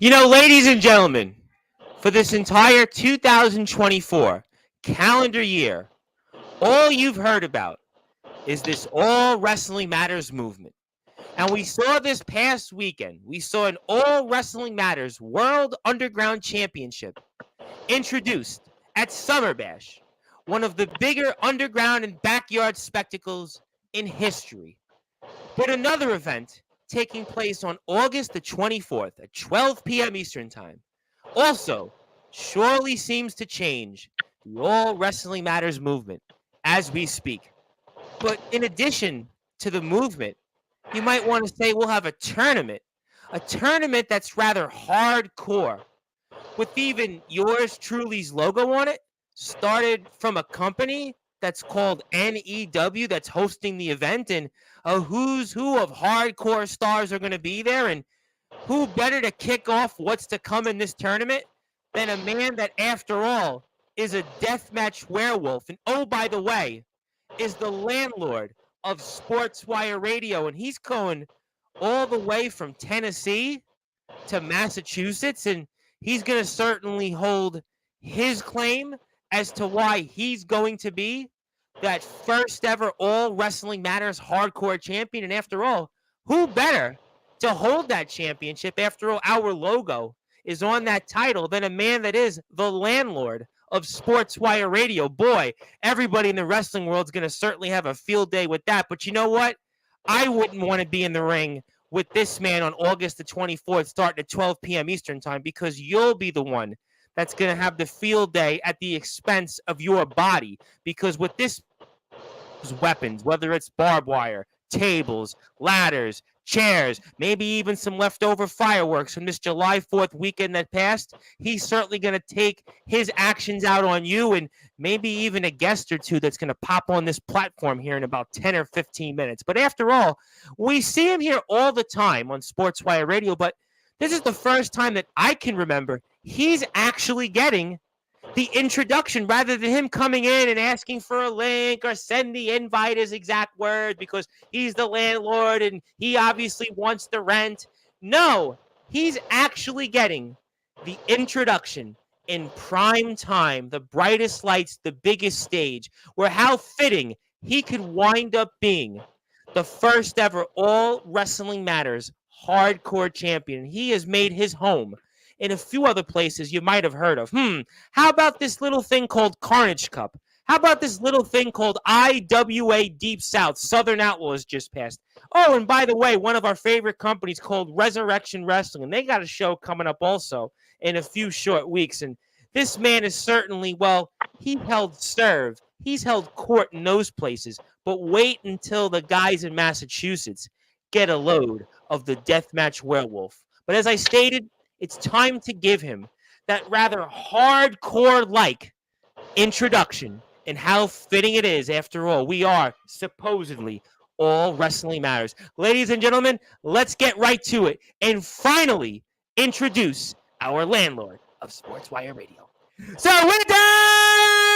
Ladies and gentlemen, for this entire 2024 calendar year, all you've heard about is this All Wrestling Matters movement. And we saw this past weekend, we saw an All Wrestling Matters World Underground Championship introduced at Summer Bash, one of the bigger underground and backyard spectacles in history. But another event taking place on August the 24th at 12 p.m. Eastern Time also surely seems to change the All Wrestling Matters movement as we speak. But in addition to the movement, you might want to say we'll have a tournament that's rather hardcore, with even yours truly's logo on it, started from a company that's called NEW that's hosting the event, and a who's who of hardcore stars are going to be there. And who better to kick off what's to come in this tournament than a man that, after all, is a deathmatch werewolf, and oh, by the way, is the landlord of Sportzwire Radio, and he's going all the way from Tennessee to Massachusetts, and he's going to certainly hold his claim as to why he's going to be that first ever All Wrestling Matters hardcore champion. And after all, who better to hold that championship? After all, our logo is on that title than a man that is the landlord of Sportswire Radio. Boy, everybody in the wrestling world is going to certainly have a field day with that. But you know what? I wouldn't want to be in the ring with this man on August the 24th, starting at 12 p.m. Eastern Time, because you'll be the one that's going to have the field day at the expense of your body. Because with this weapons, whether it's barbed wire, tables, ladders, chairs, maybe even some leftover fireworks from this July 4th weekend that passed, he's certainly going to take his actions out on you, and maybe even a guest or two that's going to pop on this platform here in about 10 or 15 minutes. But after all, we see him here all the time on Sportswire Radio, but this is the first time that I can remember he's actually getting the introduction rather than him coming in and asking for a link or send the invite, his exact words, because he's the landlord and he obviously wants the rent. No, he's actually getting the introduction in prime time, the brightest lights, the biggest stage, where how fitting he could wind up being the first ever All Wrestling Matters hardcore champion. He has made his home in a few other places you might have heard of. How about this little thing called Carnage Cup? How about this little thing called IWA Deep South? Southern Outlaws just passed. Oh, and by the way, one of our favorite companies called Resurrection Wrestling, and they got a show coming up also in a few short weeks. And this man is certainly, well, he held serve. He's held court in those places. But wait until the guys in Massachusetts get a load of the deathmatch werewolf. But as I stated, it's time to give him that rather hardcore-like introduction, and how fitting it is. After all, we are supposedly All Wrestling Matters. Ladies and gentlemen, let's get right to it and finally introduce our landlord of Sportswire Radio. So with that,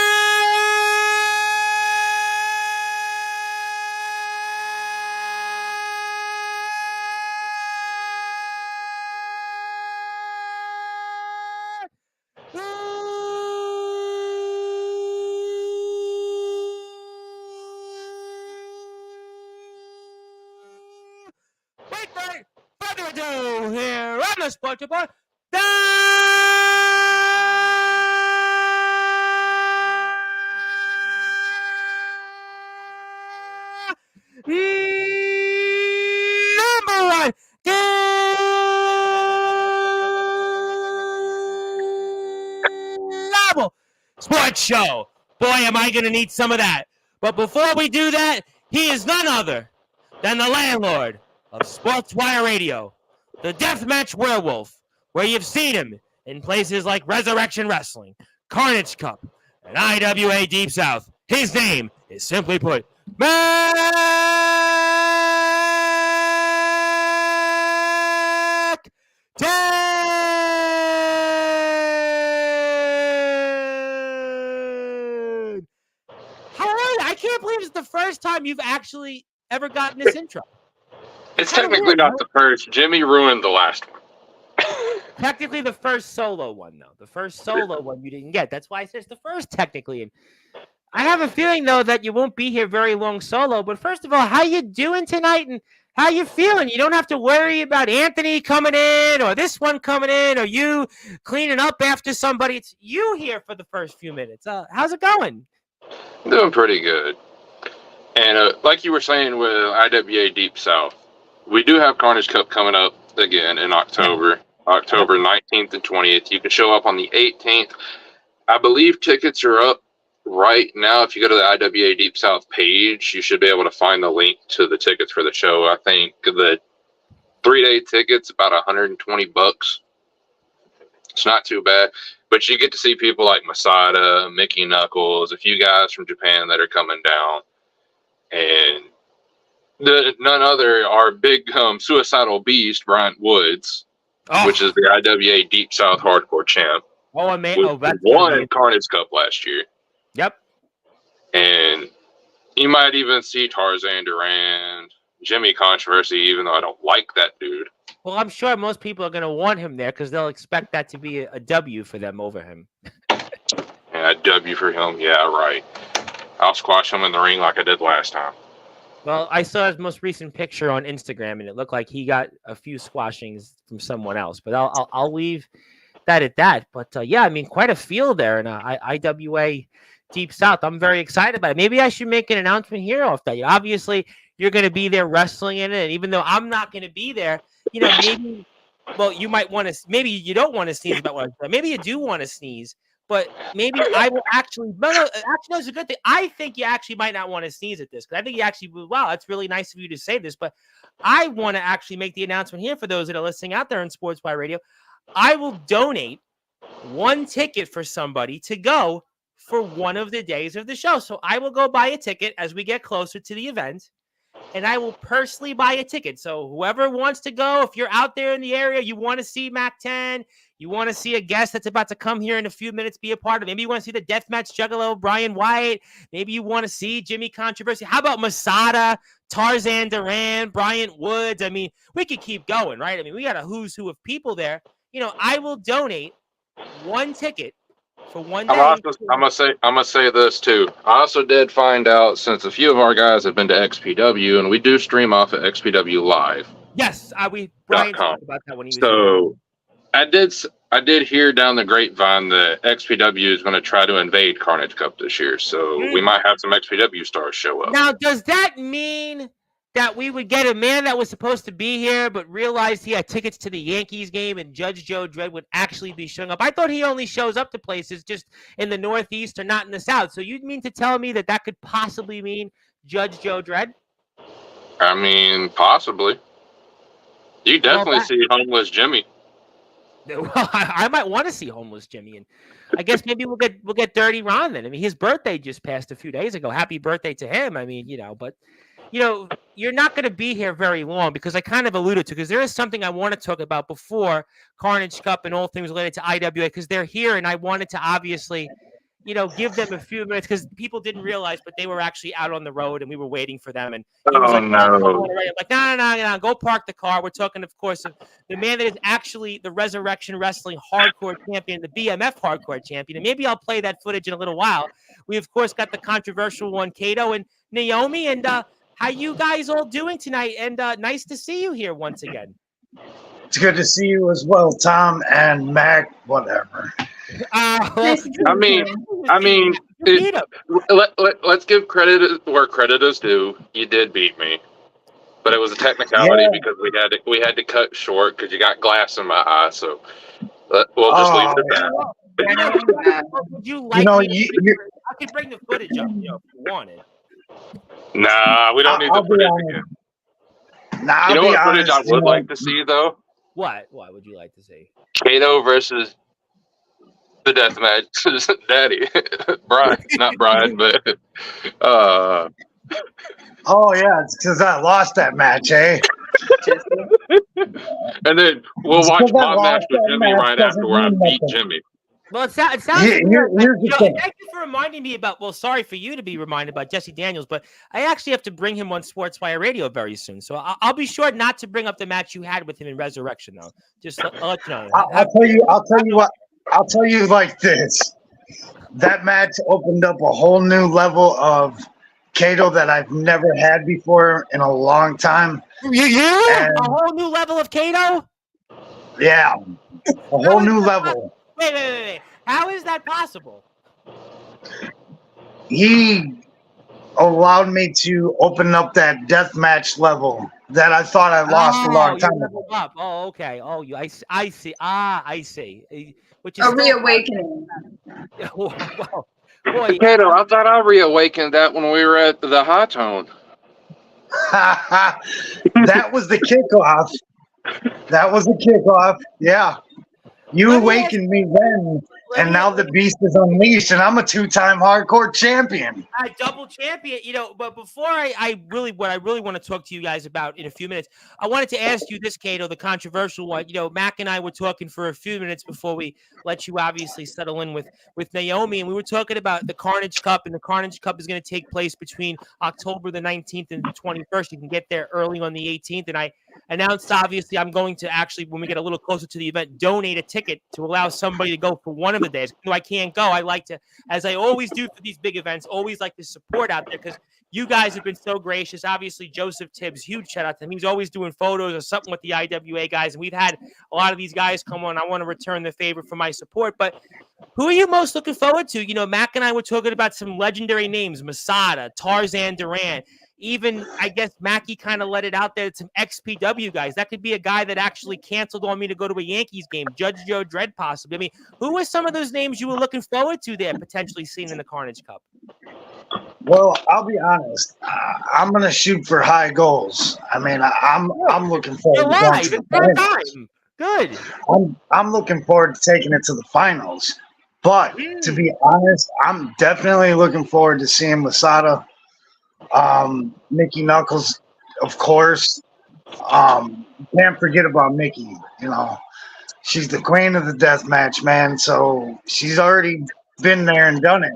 further ado, here on the Sports Report, number one global sports show. Boy, am I going to need some of that. But before we do that, he is none other than the landlord of Sportswire Radio, the Deathmatch Werewolf, where you've seen him in places like Resurrection Wrestling, Carnage Cup, and IWA Deep South. His name is, simply put, Mac10! How are you? I can't believe it's the first time you've actually ever gotten this intro. It's technically not the first. Jimmy ruined the last one. Technically, the first solo one, though. The first solo one you didn't get. That's why I said it's the first, technically. And I have a feeling, though, that you won't be here very long solo. But first of all, how you doing tonight and how you feeling? You don't have to worry about Anthony coming in or this one coming in or you cleaning up after somebody. It's you here for the first few minutes. How's it going? Doing pretty good. And like you were saying with IWA Deep South, we do have Carnage Cup coming up again in October. October 19th and 20th. You can show up on the 18th. I believe tickets are up right now. If you go to the IWA Deep South page, you should be able to find the link to the tickets for the show. I think the 3-day ticket's about $120. It's not too bad, but you get to see people like Masada, Mickey Knuckles, a few guys from Japan that are coming down, and none other our big suicidal beast, Bryant Woods, which is the IWA Deep South Hardcore champ. Oh, man! That's won Carnage Cup last year. Yep. And you might even see Tarzan Durand, Jimmy Controversy, even though I don't like that dude. Well, I'm sure most people are going to want him there because they'll expect that to be a W for them over him. Yeah, a W for him. Yeah, right. I'll squash him in the ring like I did last time. Well, I saw his most recent picture on Instagram, and it looked like he got a few squashings from someone else. But I'll leave that at that. But yeah, I mean, quite a field there in IWA Deep South. I'm very excited about it. Maybe I should make an announcement here off that. Obviously, you're going to be there wrestling in it, and even though I'm not going to be there, you know, maybe. Well, you might want to. Maybe you don't want to sneeze about what I'm saying. Maybe you do want to sneeze. But maybe I will actually. No, actually, it's a good thing. I think you actually might not want to sneeze at this because I think you actually. Wow, that's really nice of you to say this. But I want to actually make the announcement here for those that are listening out there on Sportzwire Radio. I will donate one ticket for somebody to go for one of the days of the show. So I will go buy a ticket as we get closer to the event. And I will personally buy a ticket. So whoever wants to go, if you're out there in the area, you want to see Mac10, you want to see a guest that's about to come here in a few minutes, be a part of it. Maybe you want to see the Deathmatch Juggalo, Brian White. Maybe you want to see Jimmy Controversy. How about Masada, Tarzan Durand, Bryant Woods? I mean, we could keep going, right? I mean, we got a who's who of people there. You know, I will donate one ticket for one day. I'm gonna say this too. I also did find out, since a few of our guys have been to XPW, and we do stream off at XPW Live. Yes, Brian talked about that when he was. So I did hear down the grapevine that XPW is going to try to invade Carnage Cup this year. So we might have some XPW stars show up. Now, does that mean that we would get a man that was supposed to be here but realized he had tickets to the Yankees game and Judge Joe Dredd would actually be showing up? I thought he only shows up to places just in the Northeast or not in the South. So you mean to tell me that could possibly mean Judge Joe Dredd? I mean, possibly. You definitely see Homeless Jimmy. Well, I might want to see Homeless Jimmy, and I guess maybe we'll get Dirty Ron then. I mean, his birthday just passed a few days ago. Happy birthday to him. I mean, but you're not going to be here very long because I kind of alluded to, because there is something I want to talk about before Carnage Cup and all things related to IWA, because they're here and I wanted to obviously, give them a few minutes because people didn't realize, but they were actually out on the road and we were waiting for them. And he was I'm like, no, go park the car. We're talking, of course, of the man that is actually the Resurrection Wrestling Hardcore Champion, the BMF Hardcore Champion. And maybe I'll play that footage in a little while. We, of course, got the controversial one, Kato and Naomi. And how you guys all doing tonight? And nice to see you here once again. It's good to see you as well, Tom and Mac, whatever. Let's give credit where credit is due. You did beat me, but it was a technicality because we had to cut short because you got glass in my eye. So we'll just leave it at that. Would you like? I could bring the footage up, if you wanted. Nah, we don't need the footage again. Nah, you know what footage I would like to see though? What would you like to see? Kato versus the Deathmatch Daddy. Brian, not Brian, but oh yeah, it's because I lost that match, eh? And then we'll watch my match with Jimmy right after where I beat Jimmy. Well, it sounds Here's the thing. thank you for reminding me about. Well, sorry for you to be reminded about Jesse Daniels, but I actually have to bring him on Sportswire Radio very soon. So I'll be sure not to bring up the match you had with him in Resurrection, though. Just I'll let you know. I'll tell you like this. That match opened up a whole new level of Kato that I've never had before in a long time. A whole new level of Kato? Yeah, a whole new level. Wait. How is that possible? He allowed me to open up that deathmatch level that I thought I lost a long time ago. Up. Oh, okay. Oh, I see. I see. Which is A reawakening. Wow. Boy, Kato, I thought I reawakened that when we were at the High Tone. That was the kickoff. Yeah. You awakened me then, and now the beast is unleashed, and I'm a 2-time hardcore champion. A double champion, but before I really want to talk to you guys about in a few minutes, I wanted to ask you this, Kato, the controversial one. Mac and I were talking for a few minutes before we let you obviously settle in with Naomi, and we were talking about the Carnage Cup, and the Carnage Cup is going to take place between October the 19th and the 21st. You can get there early on the 18th, and I announced, obviously, I'm going to actually, when we get a little closer to the event, donate a ticket to allow somebody to go for one of the days. I can't go. I like to, as I always do for these big events, always like to support out there because you guys have been so gracious. Obviously, Joseph Tibbs, huge shout out to him. He's always doing photos or something with the IWA guys, and we've had a lot of these guys come on. I want to return the favor for my support, but who are you most looking forward to? Mac and I were talking about some legendary names, Masada, Tarzan Duran. Even, I guess, Mackie kind of let it out there. Some XPW guys. That could be a guy that actually canceled on me to go to a Yankees game. Judge Joe Dredd, possibly. I mean, who are some of those names you were looking forward to there, potentially seeing in the Carnage Cup? Well, I'll be honest. I'm gonna shoot for high goals. I mean, I'm looking forward to going to the finals. Good. I'm looking forward to taking it to the finals. But to be honest, I'm definitely looking forward to seeing Masada. Mickey Knuckles, of course. Can't forget about Mickey. She's the queen of the death match, man. So she's already been there and done it.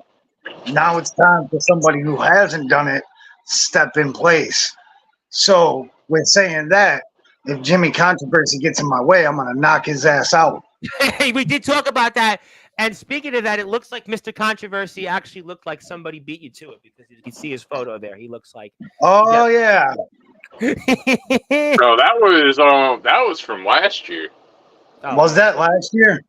Now it's time for somebody who hasn't done it step in place. So with saying that, if Jimmy Controversy gets in my way, I'm gonna knock his ass out. Hey, we did talk about that. And speaking of that, it looks like Mr. Controversy actually looked like somebody beat you to it because you can see his photo there. He looks like. Oh yeah. No, that was from last year. Oh. Was that last year?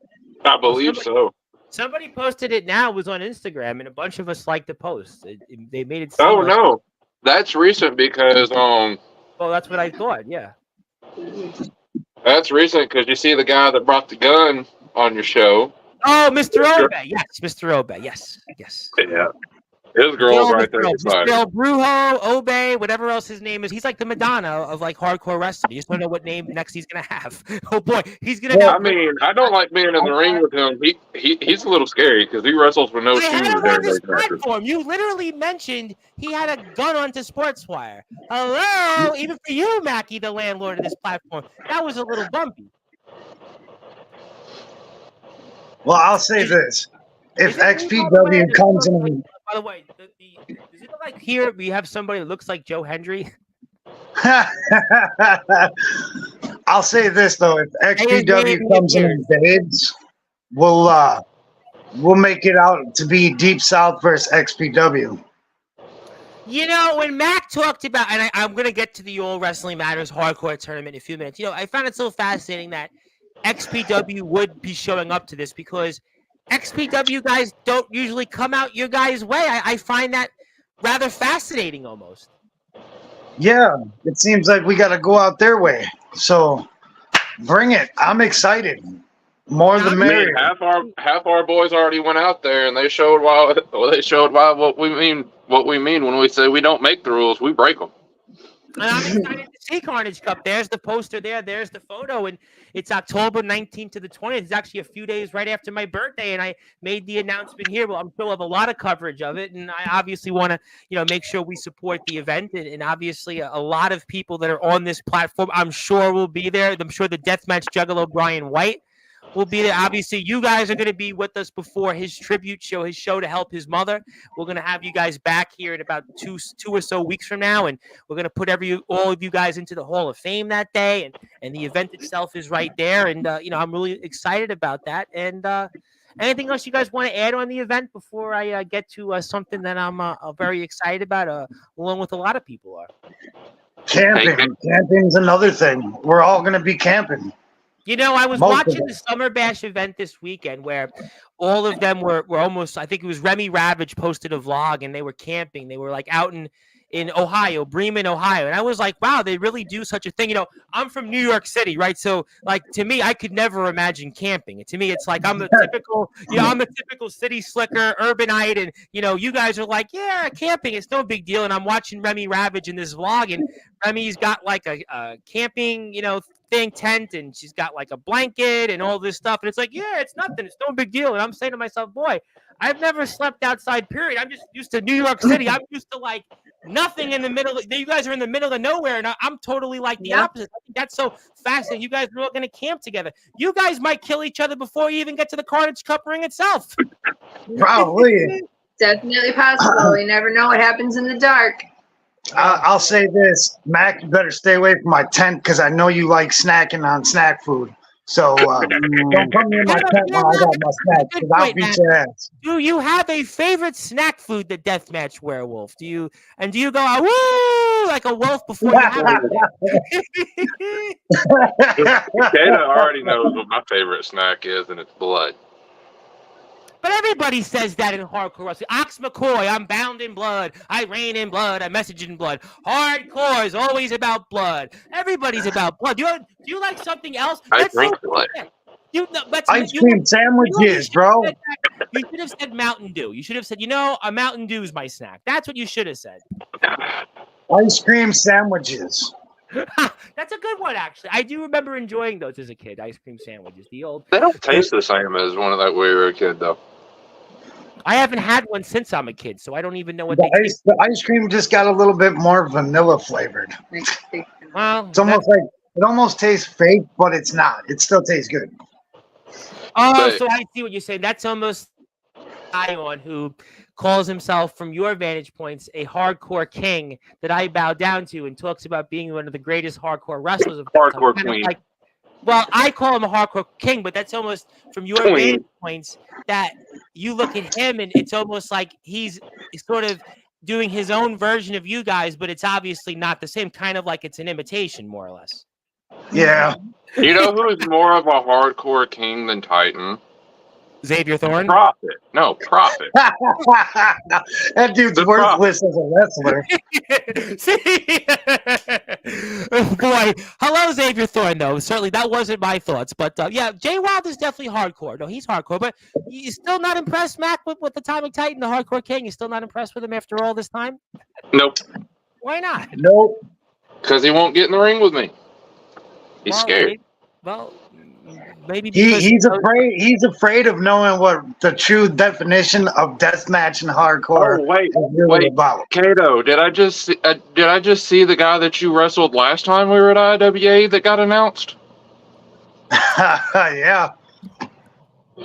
I believe so. Somebody posted it now. It was on Instagram, and a bunch of us liked the post. They made it. Oh no, that's recent because Well, that's what I thought. Yeah. That's recent because you see the guy that brought the gun on your show. Oh, Mr. Obey. Yes, Mr. Obey. Yes. Yeah. His girl's right there. Mr. Brujo, Obey, whatever else his name is. He's like the Madonna of like hardcore wrestling. You just don't know what name next he's gonna have. Oh boy, he's gonna. I mean, I don't like being in the ring with him. He's a little scary because he wrestles with no shoes. On this platform. You literally mentioned he had a gun onto Sportswire. Hello, even for you, Mackie, the landlord of this platform. That was a little bumpy. Well, I'll say this: if XPW comes in. By the way, does it look like here we have somebody that looks like Joe Hendry? I'll say this though: if XPW comes in and invades, we'll make it out to be Deep South versus XPW. When Mac talked about, and I'm going to get to the All Wrestling Matters hardcore tournament in a few minutes. I found it so fascinating that XPW would be showing up to this because XPW guys don't usually come out your guys' way. I find that rather fascinating almost. Yeah, it seems like we got to go out their way. So bring it. I'm excited. More the merrier. Half our boys already went out there and they showed why what we mean when we say we don't make the rules, we break them. And I'm excited to see Carnage Cup. There's the poster there. There's the photo. And it's October 19th to the 20th. It's actually a few days right after my birthday. And I made the announcement here. Well, I'm sure we'll have a lot of coverage of it. And I obviously want to, make sure we support the event. And obviously a lot of people that are on this platform, I'm sure will be there. I'm sure the Deathmatch Juggalo Brian White will be there. Obviously, you guys are going to be with us before his tribute show, his show to help his mother. We're going to have you guys back here in about two or so weeks from now, and we're going to put all of you guys into the Hall of Fame that day, and the event itself is right there, and I'm really excited about that. And anything else you guys want to add on the event before I get to something that I'm very excited about, along with a lot of people are? Camping. Camping's another thing. We're all going to be camping. I was watching the Summer Bash event this weekend where all of them were almost, I think it was Remy Ravage posted a vlog and they were camping. They were like out in Ohio, Bremen, Ohio. And I was like, wow, they really do such a thing. I'm from New York City, right? So like to me, I could never imagine camping. To me, it's like I'm the typical city slicker, urbanite. And, you guys are like, yeah, camping, it's no big deal. And I'm watching Remy Ravage in this vlog and Remy's got like a camping, tent, and she's got like a blanket and all this stuff, and it's like, yeah, it's nothing, it's no big deal. And I'm saying to myself, boy, I've never slept outside, period. I'm just used to New York City. I'm used to like nothing in the middle. You guys are in the middle of nowhere, and I'm totally like the opposite. I think that's so fascinating. You guys are all going to camp together. You guys might kill each other before you even get to the Carnage Cup ring itself. Probably. Definitely possible. You never know what happens in the dark. I'll say this, Mac, you better stay away from my tent because I know you like snacking on snack food. So don't come near my tent while I got my snacks because I'll beat your ass. Do you have a favorite snack food, the Deathmatch Werewolf? Do you go, woo, like a wolf before you have it? Kato already knows what my favorite snack is, and it's blood. But everybody says that in hardcore wrestling. Ox McCoy, I'm bound in blood. I reign in blood. I message in blood. Hardcore is always about blood. Everybody's about blood. Do you like something else? I drink blood. Ice cream sandwiches, bro. You should have said Mountain Dew. You should have said, a Mountain Dew is my snack. That's what you should have said. Ice cream sandwiches. That's a good one, actually. I do remember enjoying those as a kid. Ice cream sandwiches. They don't taste the same as one of that when we were a kid, though. I haven't had one since I'm a kid, so I don't even know what the ice cream just got a little bit more vanilla flavored. Well, it's almost like it almost tastes fake, but it's not. It still tastes good. Oh, so I see what you're saying. That's almost Ion, who calls himself, from your vantage points, a hardcore king that I bow down to, and talks about being one of the greatest hardcore wrestlers of hardcore queen. Well, I call him a hardcore king, but that's almost from your vantage points that you look at him, and it's almost like he's sort of doing his own version of you guys, but it's obviously not the same. Kind of like it's an imitation, more or less. Yeah. You know who's more of a hardcore king than Titan? Xavier Thorne? Prophet. No, Prophet. That dude's worthless as a wrestler. Boy, hello, Xavier Thorne, though. Certainly, that wasn't my thoughts. But, yeah, Jay Wild is definitely hardcore. No, he's hardcore. But you still not impressed, Mac, with the Atomic Titan, the Hardcore King? You still not impressed with him after all this time? Nope. Why not? Nope. Because he won't get in the ring with me. He's scared. Maybe he's afraid. He's afraid of knowing what the true definition of deathmatch and hardcore is really about. Kato, did I just see the guy that you wrestled last time we were at IWA that got announced? Yeah.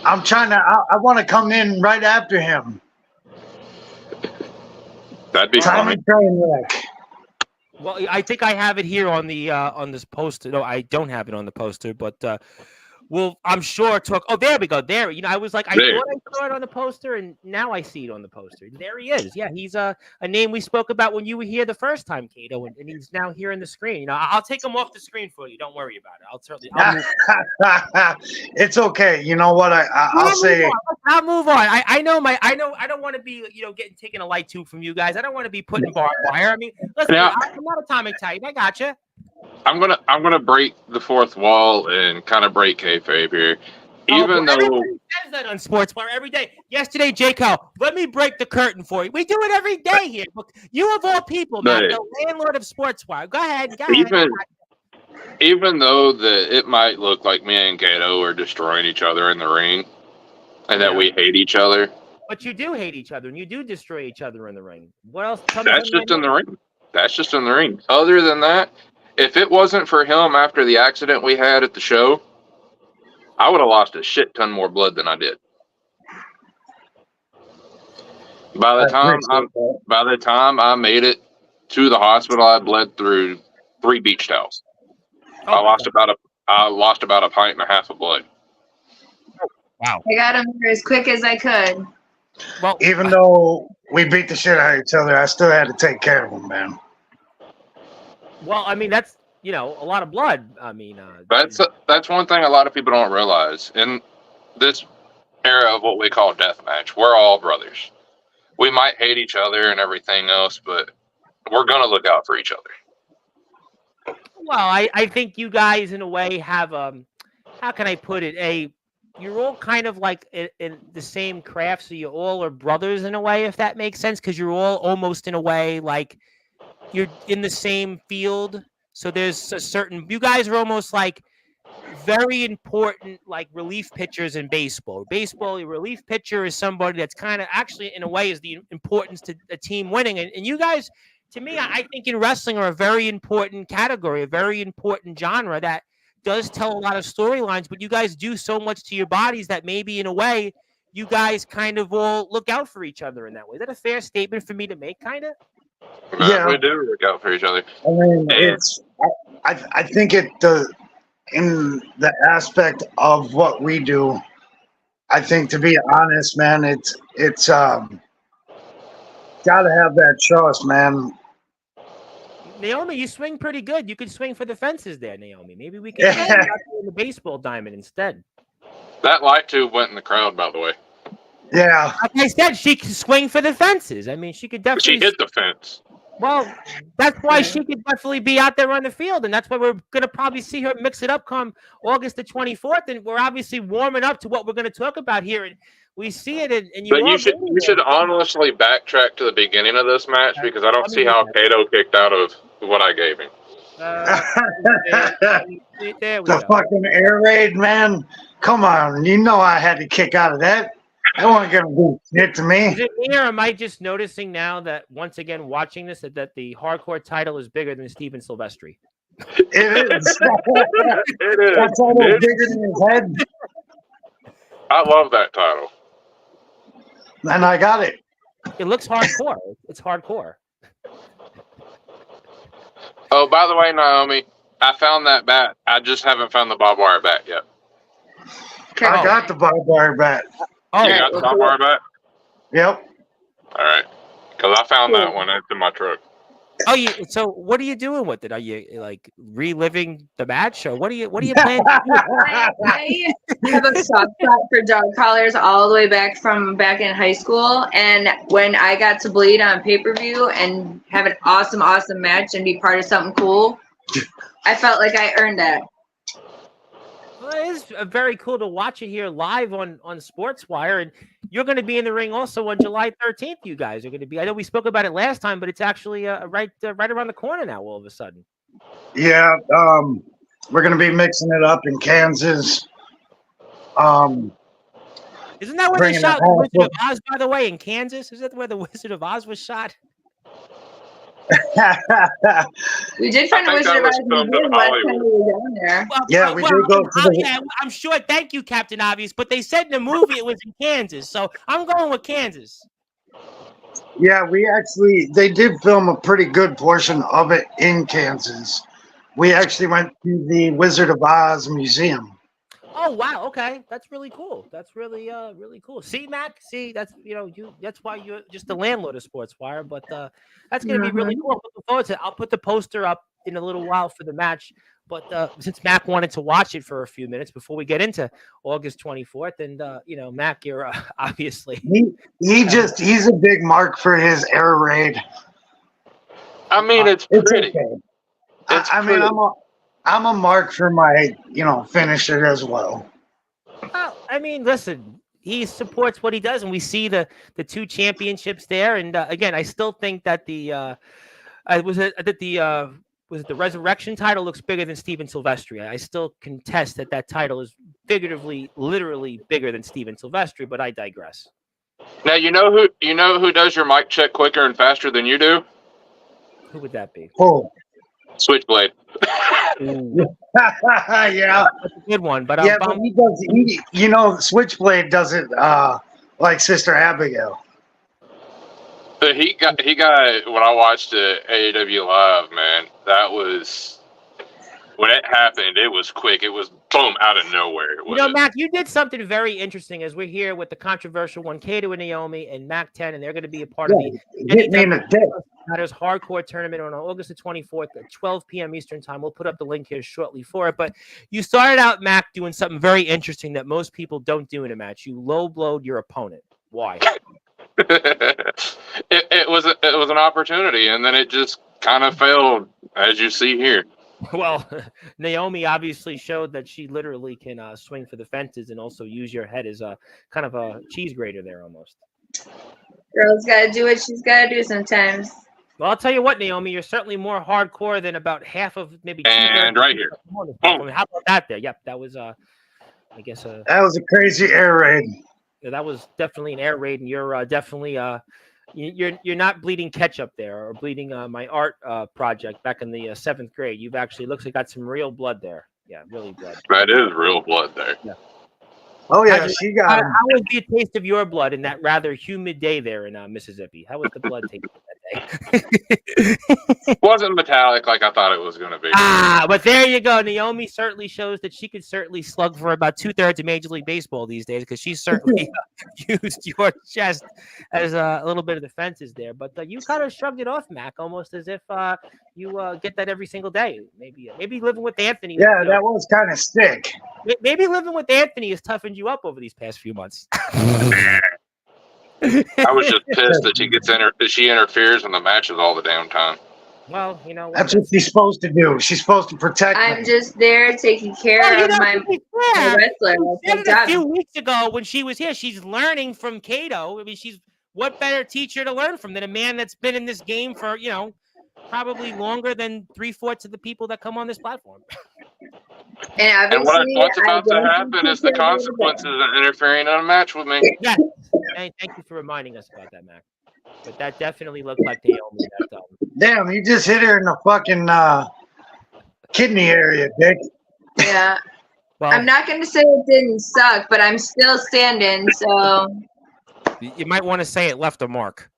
I'm trying to. I want to come in right after him. That'd be fun. Well, I think I have it here on the on this poster. No, I don't have it on the poster, but well, I'm sure oh, there we go. There, I was like, I thought I saw it on the poster, and now I see it on the poster. There he is. Yeah, he's a name we spoke about when you were here the first time, Kato, and he's now here on the screen. I'll take him off the screen for you. Don't worry about it. I'll It's okay. You know what? I'll say. I'll move on. I know. I don't want to be getting taken a light tube from you guys. I don't want to be putting barbed wire. I mean, listen, I'm not Atomic Titan. I gotcha. I'm gonna break the fourth wall and kind of break kayfabe here. Even though everybody says that on Sportswire every day. Yesterday, J. Cal, let me break the curtain for you. We do it every day here. Look, you of all people, man, the landlord of Sportswire. Go ahead. Even though that it might look like me and Kato are destroying each other in the ring, and that we hate each other. But you do hate each other, and you do destroy each other in the ring. What else? That's just in the ring. That's just in the ring. Other than that, if it wasn't for him after the accident we had at the show, I would have lost a shit ton more blood than I did. By the time I made it to the hospital, I bled through 3 beach towels. I lost about a pint and a half of blood. Wow. I got him there as quick as I could. Well, Even though we beat the shit out of each other, I still had to take care of him, man. well, I mean, that's a lot of blood. I mean, That's one thing a lot of people don't realize. In this era of what we call deathmatch, we're all brothers. We might hate each other and everything else, but we're gonna look out for each other. well, I think you guys, in a way, have how can I put it? You're all kind of like in the same craft, so you all are brothers in a way, if that makes sense, because you're all almost in a way like you're in the same field. So there's a certain, you guys are almost like very important, like relief pitchers in baseball. Baseball, a relief pitcher is somebody that's kind of actually, in a way, is the importance to a team winning. And you guys, to me, I think in wrestling are a very important category, a very important genre that does tell a lot of storylines, but you guys do so much to your bodies that maybe in a way you guys kind of all look out for each other in that way. Is that a fair statement for me to make, kind of? Yeah. We do look out for each other. I mean, I think in the aspect of what we do, I think, to be honest, man, it's got to have that trust, man. Naomi, you swing pretty good. You could swing for the fences there, Naomi. Maybe we could get you in the baseball diamond instead. That light tube went in the crowd, by the way. Yeah. Like I said, she could swing for the fences. I mean, she could definitely. She hit the fence. Well, that's why she could definitely be out there on the field, and that's why we're going to probably see her mix it up come August the 24th, and we're obviously warming up to what we're going to talk about here, and we see it. And you should honestly backtrack to the beginning of this match because I don't see how Kato kicked out of what I gave him. There we The go. fucking air raid, man. Come on, you know I had to kick out of that. That wasn't gonna do shit to me. Is it me, or am I just noticing now that once again watching this that the hardcore title is bigger than Steven Silvestri? It is. It is. That title bigger than his head, I love that title. and I got it. It looks hardcore. It's hardcore. Oh, by the way, Naomi, I found that bat. I just haven't found the barbed wire bat yet. Okay. I got the barbed wire bat. Oh, You got the barbed wire bat? Yep. All right. Because I found that one. It's in my truck. So what are you doing with it? Are you like reliving the match, or what are you planning to do? I have a soft spot for dog collars all the way back from back in high school. And when I got to bleed on pay-per-view and have an awesome, awesome match and be part of something cool, I felt like I earned that. Well, it is very cool to watch it here live on Sportzwire, and you're going to be in the ring also on July 13th. You guys are going to be. I know we spoke about it last time, but it's actually right around the corner now. All of a sudden. Yeah. We're gonna be mixing it up in Kansas. Isn't that where they Bringing shot it the back. Wizard of Oz? By the way, in Kansas, is that where the Wizard of Oz was shot? We did find a I think Wizard of that was Oz filmed museum in last Hollywood. time we were down there. Well, Yeah, we did go to the- yeah, I'm sure. Thank you, Captain Obvious. But they said in the movie it was in Kansas, so I'm going with Kansas. Yeah, they did film a pretty good portion of it in Kansas. We actually went to the Wizard of Oz Museum. Oh wow, okay, that's really cool. That's really really cool. See, Mac, that's that's why you're just the landlord of Sportswire. But that's gonna be really cool. I'm looking forward to it. I'll put the poster up in a little while for the match. But since Mac wanted to watch it for a few minutes before we get into August 24th, and Mac, you're obviously He's a big mark for his air raid. I mean, it's It's pretty. okay. It's I mean, pretty. I'm a mark for my finisher as well. Well, I mean, listen, he supports what he does, and we see the two championships there. And again, I still think that the Resurrection title looks bigger than Steven Silvestri. I still contest that title is figuratively, literally bigger than Steven Silvestri, but I digress. Now you know who does your mic check quicker and faster than you do? Who would that be? Oh, Switchblade. Ooh, Yeah, that's a good one. But yeah, but he does. Switchblade does it like Sister Abigail. He got when I watched the AEW live, man. That was when it happened. It was quick. It was boom out of nowhere. Mac, you did something very interesting as we're here with the controversial one, Kato and Naomi and Mac10, and they're going to be a part of the Hit me in the dick. Matters Hardcore Tournament on August the 24th at 12 p.m. Eastern Time. We'll put up the link here shortly for it. But you started out, Mac, doing something very interesting that most people don't do in a match. You low-blowed your opponent. Why? it was an opportunity, and then it just kind of failed, as you see here. Well, Naomi obviously showed that she literally can swing for the fences and also use your head as a kind of a cheese grater there almost. Girl's got to do what she's got to do sometimes. Well, I'll tell you what, Naomi, you're certainly more hardcore than about half of maybe. And right here. I mean, how about that there? Yep, that was, I guess. That was a crazy air raid. That was definitely an air raid, and you're definitely you're not bleeding ketchup there or bleeding my art project back in the 7th grade. You've actually looks like got some real blood there. Yeah, really blood. That is real blood there. Yeah. Oh yeah, she got. How was the taste of your blood in that rather humid day there in Mississippi? How was the blood taste that day? It wasn't metallic like I thought it was going to be. But there you go. Naomi certainly shows that she could certainly slug for about 2/3 of Major League Baseball these days because she certainly used your chest as a little bit of the fences there. But you kind of shrugged it off, Mac, almost as if you get that every single day. Maybe living with Anthony. Yeah, that was kind of sick. Maybe living with Anthony has toughened you up over these past few months. I was just pissed that she interferes in the matches all the damn time. Well, that's what she's supposed to do. She's supposed to protect. I'm just there taking care of my wrestler. A few weeks ago when she was here, she's learning from Kato. I mean, what better teacher to learn from than a man that's been in this game for probably longer than 3/4 of the people that come on this platform. And what's about to happen is the consequences of interfering in a match with me. Yes. Thank you for reminding us about that, Mac. But that definitely looked like Naomi. Damn, you just hit her in the fucking kidney area, Dick. Yeah. Well, I'm not going to say it didn't suck, but I'm still standing, so. You might want to say it left a mark.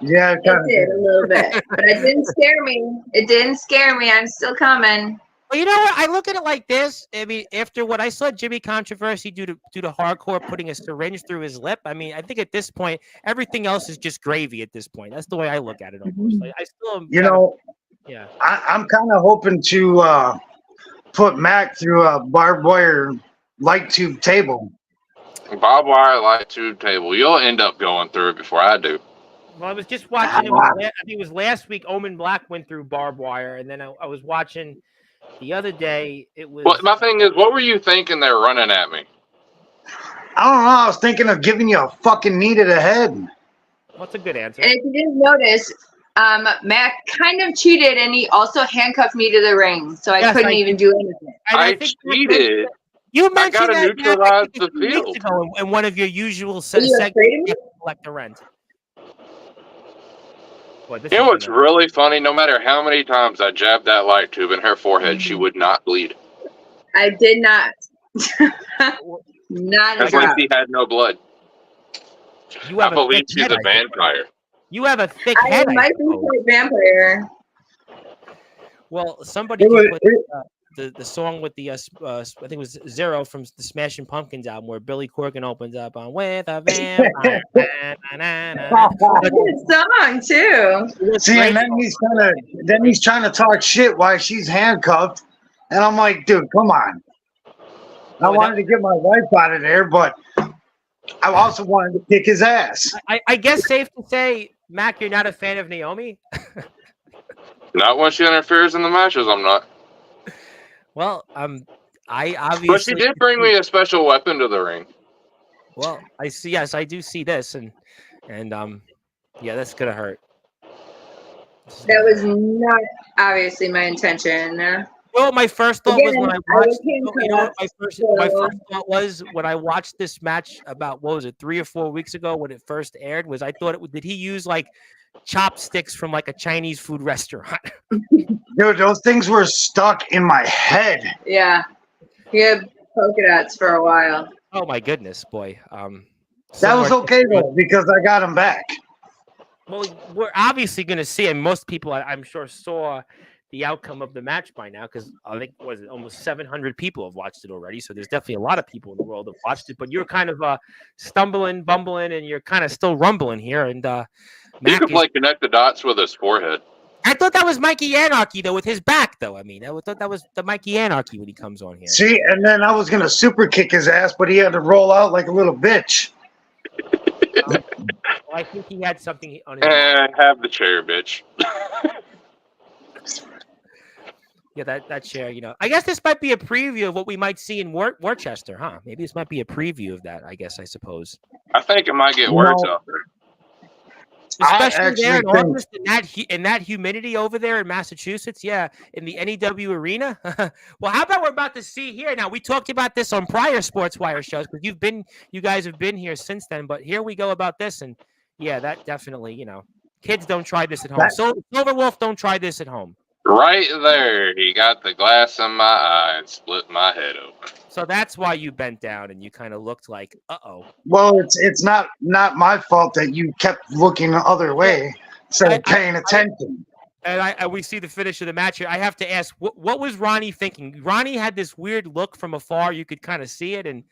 Yeah, it did a little bit, but it didn't scare me. It didn't scare me. I'm still coming. Well, you know what? I look at it like this. I mean, after what I saw Jimmy Controversy do to Hardcore putting a syringe through his lip, I mean, I think at this point, everything else is just gravy at this point. That's the way I look at it almost. Like, I still am yeah. I'm kind of hoping to put Mac through a barbed wire light tube table. Barbed wire light tube table. You'll end up going through it before I do. Well, I was just watching I think it was last week. Omen Black went through barbed wire, and then I was watching the other day. It was. Well, my thing is, what were you thinking they're running at me? I don't know. I was thinking of giving you a fucking knee to the head. What's a good answer? And if you didn't notice, Mac kind of cheated, and he also handcuffed me to the ring, so I couldn't even do anything. I cheated. You mentioned I gotta neutralize the field. In one of your usual segments, collect the rent. You know what's really funny? No matter how many times I jabbed that light tube in her forehead, she would not bleed. I did not. Not That's like she had no blood. I believe she's a vampire. You have a thick head. I might be a vampire. Well, somebody put the song with the I think it was Zero from the Smashing Pumpkins album where Billy Corgan opens up on "With a Vampire." Good song too. See, and then he's trying to talk shit while she's handcuffed, and I'm like, dude, come on. I wanted to get my wife out of there, but I also wanted to kick his ass. I guess safe to say, Mac, you're not a fan of Naomi. Not when she interferes in the matches. I'm not. Well, I obviously. But she did bring me a special weapon to the ring. Well, I see. Yes, I do see this, and yeah, that's gonna hurt. That was not obviously my intention. Well, my first thought was when I watched. My first thought was when I watched this match about 3 or 4 weeks ago when it first aired. Was I thought did he use like chopsticks from like a Chinese food restaurant. Dude, those things were stuck in my head. Yeah. He had polka dots for a while. Oh my goodness, boy. That was similar- okay though, because I got them back. Well, we're obviously going to see, and most people, I'm sure, saw the outcome of the match by now because I think almost 700 people have watched it already. So there's definitely a lot of people in the world that watched it. But you're kind of stumbling, bumbling, and you're kind of still rumbling here. And You could play connect the dots with his forehead. I thought that was Mikey Anarchy though, with his back though. I mean, I thought that was the Mikey Anarchy when he comes on here. See, and then I was gonna super kick his ass, but he had to roll out like a little bitch. Well, I think he had something on his mind. Have the chair, bitch. Yeah, that chair, I guess this might be a preview of what we might see in Worcester, huh? Maybe this might be a preview of that, I suppose. I think it might get worse out there. Especially there in think- August, in that humidity over there in Massachusetts, yeah, in the NEW arena. Well, how about we're about to see here now? We talked about this on prior Sportswire shows because you guys have been here since then. But here we go about this, and yeah, that definitely, kids don't try this at home. So Silver Wolf, don't try this at home. Right there, he got the glass in my eye and split my head open. So that's why you bent down and you kind of looked like, uh-oh. Well, it's not my fault that you kept looking the other way instead of paying attention. And we see the finish of the match here. I have to ask, what was Ronnie thinking? Ronnie had this weird look from afar. You could kind of see it. And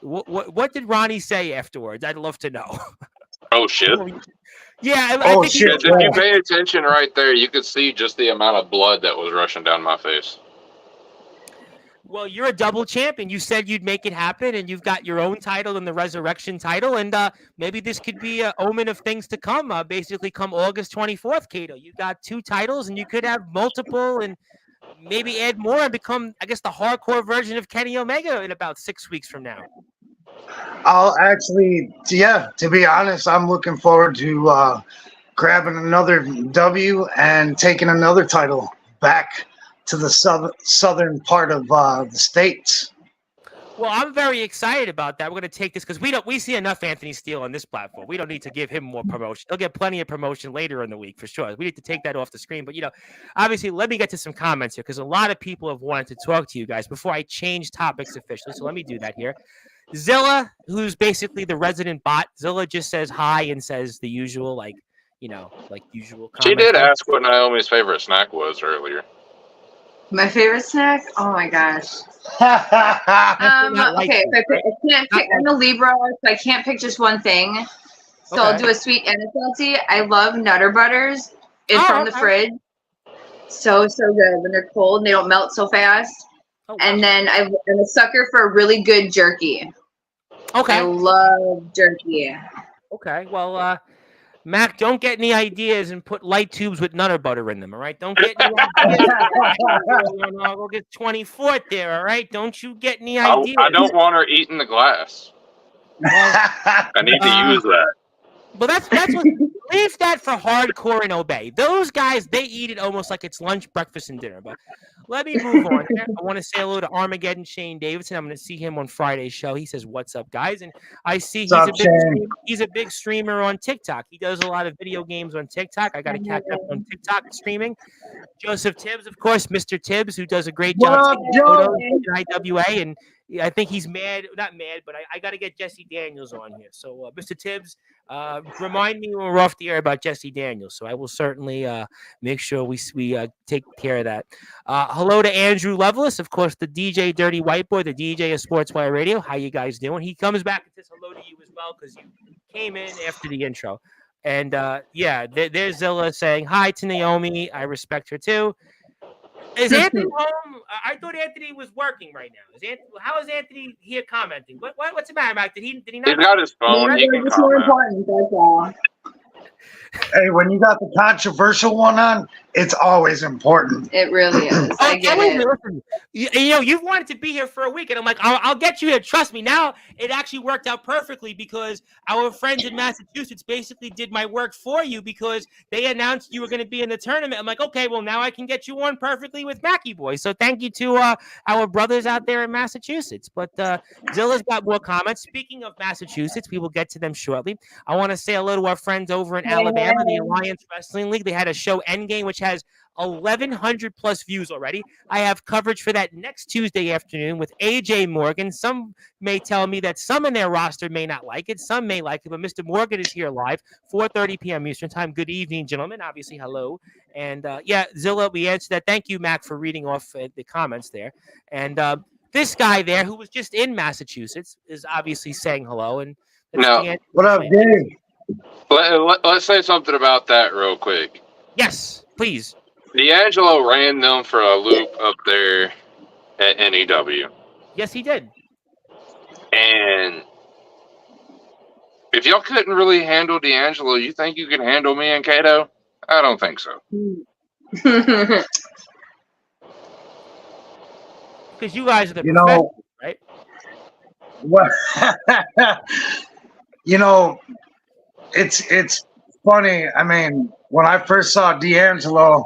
what did Ronnie say afterwards? I'd love to know. Oh, shit. Yeah. I think shit. If you pay attention right there, you could see just the amount of blood that was rushing down my face. Well, you're a double champion. You said you'd make it happen, and you've got your own title and the Resurrection title, and maybe this could be an omen of things to come. Basically, come August 24th, Kato, you got 2 titles, and you could have multiple, and maybe add more and become, I guess, the hardcore version of Kenny Omega in about 6 weeks from now. I'll actually, to be honest, I'm looking forward to grabbing another W and taking another title back to the southern part of the states. Well, I'm very excited about that. We're going to take this because we see enough Anthony Steele on this platform. We don't need to give him more promotion. He'll get plenty of promotion later in the week for sure. We need to take that off the screen. But, obviously, let me get to some comments here because a lot of people have wanted to talk to you guys before I change topics officially. So let me do that here. Zilla, who's basically the resident bot, Zilla just says hi and says the usual, like usual comments. She did ask what Naomi's favorite snack was earlier. My favorite snack? Oh my gosh. Okay, I'm a Libra, so I can't pick just one thing. So I'll do a sweet and a salty. I love Nutter Butters. It's from the fridge. So good. When they're cold, they don't melt so fast. Oh, wow. And then I'm a sucker for really good jerky. Okay. I love jerky. Okay. Well, Mac, don't get any ideas and put light tubes with Nutter Butter in them, all right? Don't get any ideas. We'll get 24th there, all right? Don't you get any ideas. I don't want her eating the glass. I need to use that. But that's what leave that for hardcore and obey. Those guys, they eat it almost like it's lunch, breakfast, and dinner. But let me move on here. I want to say hello to Armageddon Shane Davidson. I'm going to see him on Friday's show. He says, "What's up, guys?" And I see he's a big streamer on TikTok. He does a lot of video games on TikTok. I got to catch up on TikTok streaming. Joseph Tibbs, of course, Mr. Tibbs, who does a great job in IWA, and I think he's mad, not mad, but I got to get Jesse Daniels on here. So, Mr. Tibbs, remind me when we're off the air about Jesse Daniels. So I will certainly make sure we take care of that. Hello to Andrew Lovelace, of course, the DJ Dirty White Boy, the DJ of Sportswire Radio. How you guys doing? He comes back and says hello to you as well because you came in after the intro. And there's Zilla saying hi to Naomi. I respect her too. Is Anthony home? I thought Anthony was working right now. How is Anthony here commenting? What's the matter, Mike? Did he not? He's got his phone. He can comment. Hey, when you got the controversial one on, it's always important. It really is. I get wait a it. minute, listen. You've wanted to be here for a week, and I'm like, I'll get you here. Trust me. Now it actually worked out perfectly because our friends in Massachusetts basically did my work for you because they announced you were going to be in the tournament. I'm like, okay, well now I can get you on perfectly with Mackie Boy. So thank you to our brothers out there in Massachusetts. But Zilla's got more comments. Speaking of Massachusetts, we will get to them shortly. I want to say hello to our friends over in Alabama, the Alliance Wrestling League. They had a show Endgame, which has 1,100 plus views already. I have coverage for that next Tuesday afternoon with AJ Morgan. Some may tell me that some in their roster may not like it. Some may like it, but Mr. Morgan is here live, 4:30 p.m. Eastern time. Good evening, gentlemen. Obviously, hello. And Zilla, we answered that. Thank you, Mac, for reading off the comments there. And this guy there who was just in Massachusetts is obviously saying hello. And Now, What up, Dave? let's say something about that real quick. Yes, please. D'Angelo ran them for a loop up there at NEW. Yes, he did. And if y'all couldn't really handle D'Angelo, you think you can handle me and Kato? I don't think so. Because you guys are the professionals, right? What? It's funny. I mean, when I first saw D'Angelo,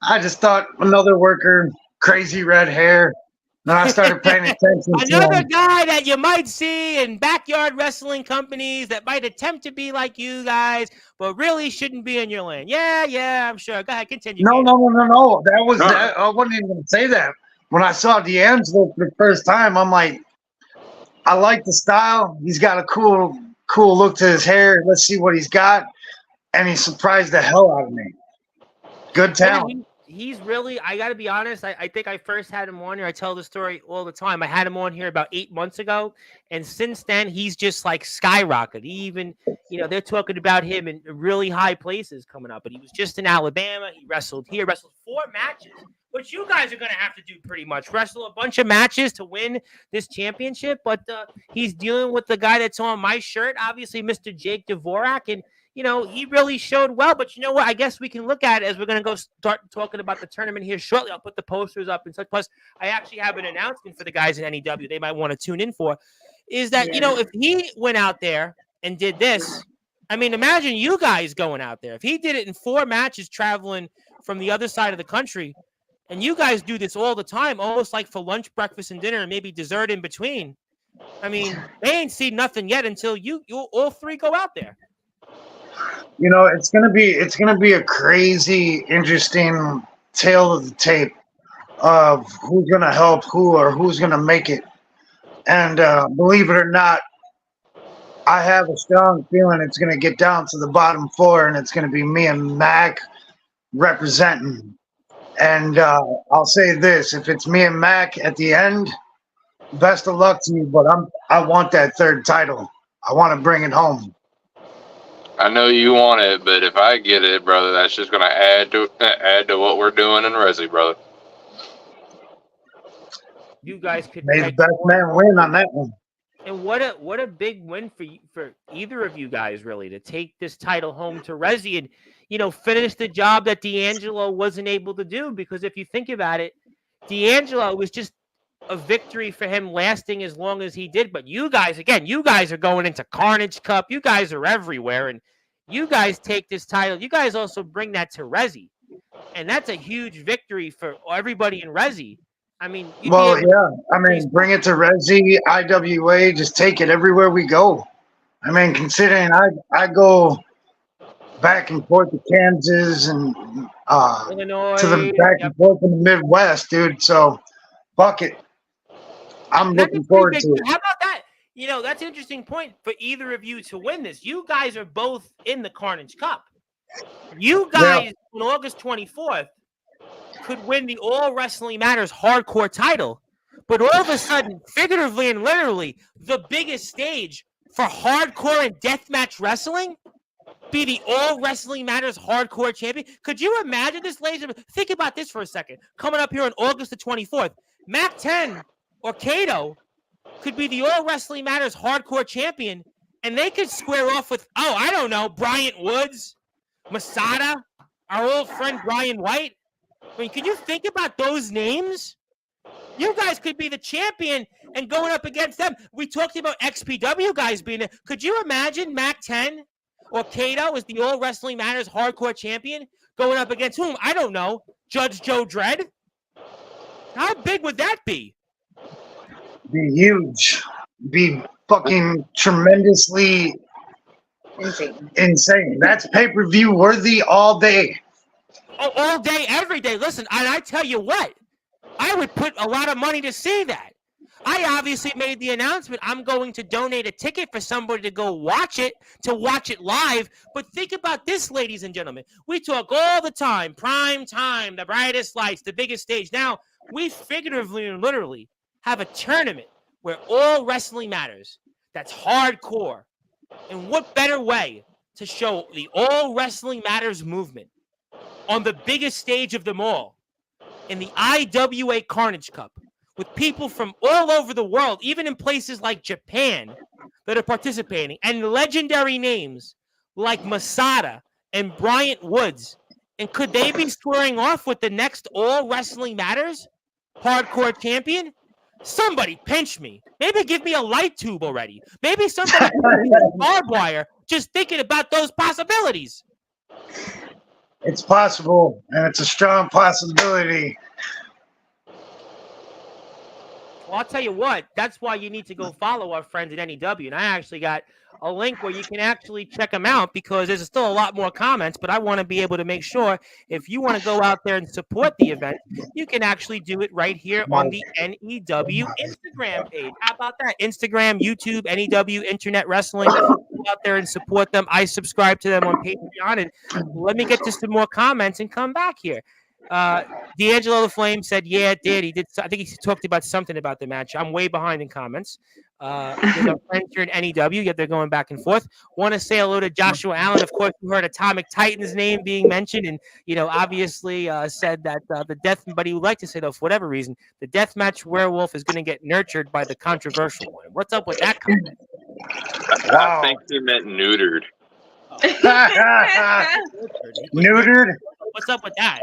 I just thought another worker, crazy red hair. Then I started paying attention to Another him. guy that you might see in backyard wrestling companies that might attempt to be like you guys, but really shouldn't be in your lane. Yeah, I'm sure. Go ahead, continue. No. That was No. that. I wasn't even gonna say that. When I saw D'Angelo for the first time, I'm like, I like the style. He's got a cool look to his hair. Let's see what he's got. And he surprised the hell out of me. Good talent. He's really, I got to be honest, I think I first had him on here. I tell the story all the time. I had him on here about 8 months ago. And since then, he's just like skyrocketed. He even, they're talking about him in really high places coming up. But he was just in Alabama. He wrestled here, wrestled 4 matches. Which you guys are going to have to do pretty much. Wrestle a bunch of matches to win this championship. But he's dealing with the guy that's on my shirt, obviously, Mr. Jake Dvorak. And, he really showed well. But you know what? I guess we can look at it as we're going to go start talking about the tournament here shortly. I'll put the posters up and such. Plus, I actually have an announcement for the guys in NEW they might want to tune in for. Is that, if he went out there and did this, I mean, imagine you guys going out there. If he did it in 4 matches traveling from the other side of the country, and you guys do this all the time, almost like for lunch, breakfast, and dinner, and maybe dessert in between. I mean, they ain't seen nothing yet until you all 3 go out there. It's gonna be a crazy, interesting tale of the tape of who's gonna help who or who's gonna make it. And believe it or not, I have a strong feeling it's gonna get down to the bottom 4, and it's gonna be me and Mac representing. And I'll say this: if it's me and Mac at the end, best of luck to you. But I want that 3rd title. I want to bring it home. I know you want it, but if I get it, brother, that's just going to add to what we're doing in Resi, brother. You guys could May the best man win on that one. And what a big win for either of you guys, really, to take this title home to Resi and finish the job that D'Angelo wasn't able to do. Because if you think about it, D'Angelo was just a victory for him lasting as long as he did. But you guys are going into Carnage Cup. You guys are everywhere, and you guys take this title. You guys also bring that to Resi, and that's a huge victory for everybody in Resi. I mean, bring it to Resi, IWA, just take it everywhere we go. I mean, considering I go back and forth to Kansas and Illinois, to the back and forth in the Midwest, dude. So, fuck it. I'm looking forward to it. How about that? That's an interesting point for either of you to win this. You guys are both in the Carnage Cup. You guys on August 24th could win the All Wrestling Matters Hardcore title, but all of a sudden, figuratively and literally, the biggest stage for hardcore and deathmatch wrestling be the All Wrestling Matters Hardcore Champion. Could you imagine this, ladies and gentlemen? Think about this for a second. Coming up here on August the 24th, Mac10 or Kato could be the All Wrestling Matters Hardcore Champion, and they could square off with, I don't know, Bryant Woods, Masada. our old friend Brian White. I mean, can you think about those names? You guys could be the champion and going up against them. We talked about XPW guys being there. Could you imagine Mac10 or Kato as the All Wrestling Matters hardcore champion going up against whom? I don't know. Judge Joe Dredd? How big would that be? Be huge. Be fucking tremendously insane. That's pay-per-view worthy all day. Oh, all day, every day. Listen, and I tell you what, I would put a lot of money to see that. I obviously made the announcement I'm going to donate a ticket for somebody to go watch it live. But think about this, ladies and gentlemen. We talk all the time, prime time, the brightest lights, the biggest stage. Now, we figuratively and literally have a tournament where all wrestling matters. That's hardcore. And what better way to show the All Wrestling Matters movement on the biggest stage of them all in the IWA Carnage Cup with people from all over the world, even in places like Japan that are participating, and legendary names like Masada and Bryant Woods. And could they be squaring off with the next All Wrestling Matters hardcore champion? Somebody pinch me. Maybe give me a light tube already. Maybe somebody barbed wire just thinking about those possibilities. It's possible, and it's a strong possibility. Well, I'll tell you what, that's why you need to go follow our friends at NEW. And I actually got a link where you can actually check them out because there's still a lot more comments, but I want to be able to make sure if you want to go out there and support the event, you can actually do it right here on the NEW Instagram page. How about that? Instagram, YouTube, NEW, Internet Wrestling. Go out there and support them. I subscribe to them on Patreon. And let me get to some more comments and come back here. D'Angelo the Flame said, yeah, it did. He did. I think he talked about something about the match. I'm way behind in comments. There's a friend here in NEW, yet they're going back and forth. Want to say hello to Joshua Allen. Of course, you heard Atomic Titan's name being mentioned, and obviously said that the death. But he would like to say though, for whatever reason, the deathmatch werewolf is going to get nurtured by the controversial one. What's up with that comment? I think he meant neutered. Neutered? What's up with that?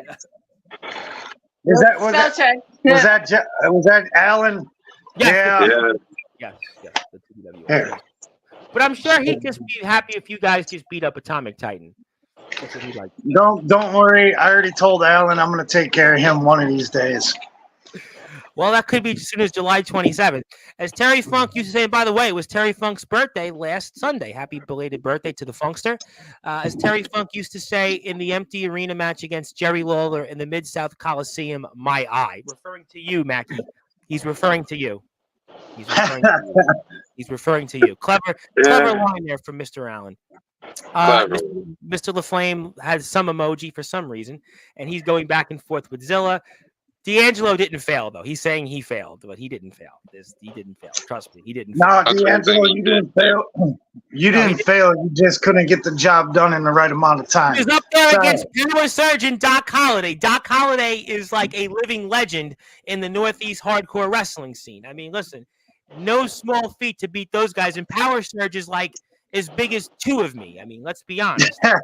Was that Alan? Yes. Yeah. Yes. But I'm sure he'd just be happy if you guys just beat up Atomic Titan. That's what he'd like. Don't worry. I already told Alan I'm going to take care of him one of these days. Well, that could be as soon as July 27th. As Terry Funk used to say, and by the way, it was Terry Funk's birthday last Sunday. Happy belated birthday to the Funkster. As Terry Funk used to say in the empty arena match against Jerry Lawler in the Mid-South Coliseum, my eye. Referring to you, Mackie. He's referring to you. He's referring to you. Clever line there from Mr. Allen. Mr. LaFlame has some emoji for some reason, and he's going back and forth with Zilla. D'Angelo didn't fail, though. He's saying he failed, but he didn't fail. He didn't fail. Trust me, he didn't fail. No, D'Angelo, you didn't fail. You didn't fail. You just couldn't get the job done in the right amount of time. He was up there against power surgeon Doc Holliday. Doc Holliday is like a living legend in the Northeast hardcore wrestling scene. I mean, listen, no small feat to beat those guys. And Power Surge is like as big as two of me. I mean, let's be honest. No,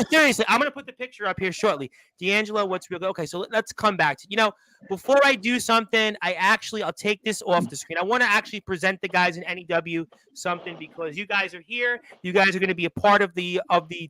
seriously, I'm going to put the picture up here shortly. D'Angelo, what's real? Okay, so let's come back to, before I do something, I'll take this off the screen. I want to actually present the guys in NEW something because you guys are here. You guys are going to be a part of the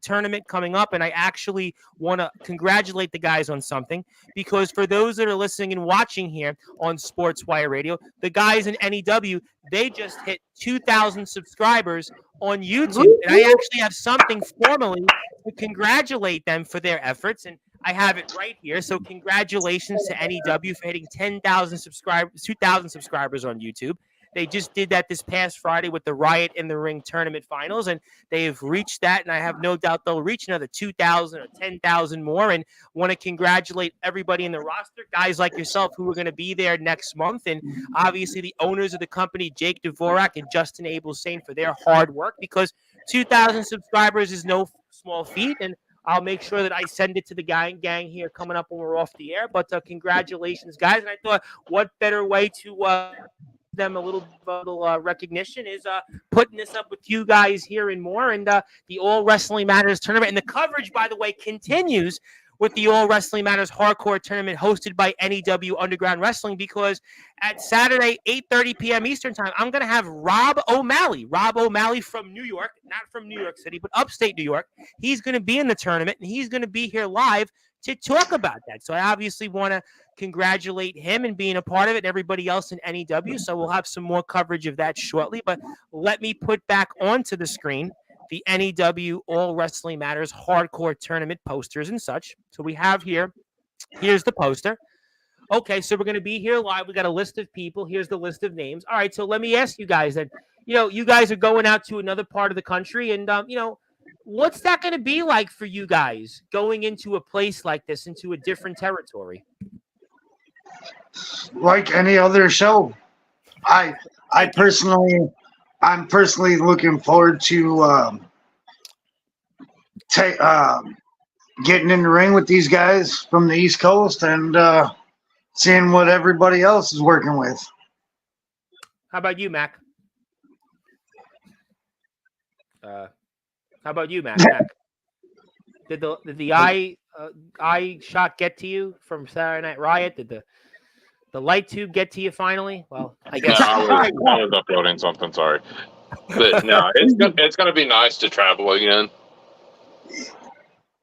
tournament coming up, and I actually want to congratulate the guys on something because for those that are listening and watching here on Sportswire Radio, the guys in NEW, they just hit 2,000 subscribers on YouTube, and I actually have something formally to congratulate them for their efforts, and I have it right here. So congratulations to NEW for hitting 10,000 subscribers, 2,000 subscribers on YouTube. They just did that this past Friday with the Riot in the Ring tournament finals, and they've reached that, and I have no doubt they'll reach another 2,000 or 10,000 more, and want to congratulate everybody in the roster, guys like yourself who are going to be there next month, and obviously the owners of the company, Jake Dvorak and Justin Abelsain, for their hard work, because 2,000 subscribers is no small feat, and I'll make sure that I send it to the gang here coming up when we're off the air, but congratulations, guys, and I thought what better way to them a little recognition is putting this up with you guys here and more. And the All Wrestling Matters tournament. And the coverage, by the way, continues with the All Wrestling Matters Hardcore Tournament hosted by NEW Underground Wrestling, because at Saturday, 8:30 p.m. Eastern Time, I'm going to have Rob O'Malley from New York, not from New York City, but upstate New York. He's going to be in the tournament, and he's going to be here live to talk about that. So I obviously want to congratulate him and being a part of it, and everybody else in NEW. So we'll have some more coverage of that shortly. But let me put back onto the screen the NEW All Wrestling Matters Hardcore Tournament posters and such. So we have here's the poster. Okay, so we're going to be here live. We got a list of people. Here's the list of names. All right, so let me ask you guys that, you guys are going out to another part of the country, and, what's that going to be like for you guys going into a place like this, into a different territory? Like any other show. I'm personally looking forward to getting in the ring with these guys from the East Coast and seeing what everybody else is working with. How about you, Mac? Mac? Did the eye shot get to you from Saturday Night Riot? Did the light tube get to you finally? Well, I guess I was uploading something. Sorry, but no, it's gonna be nice to travel again.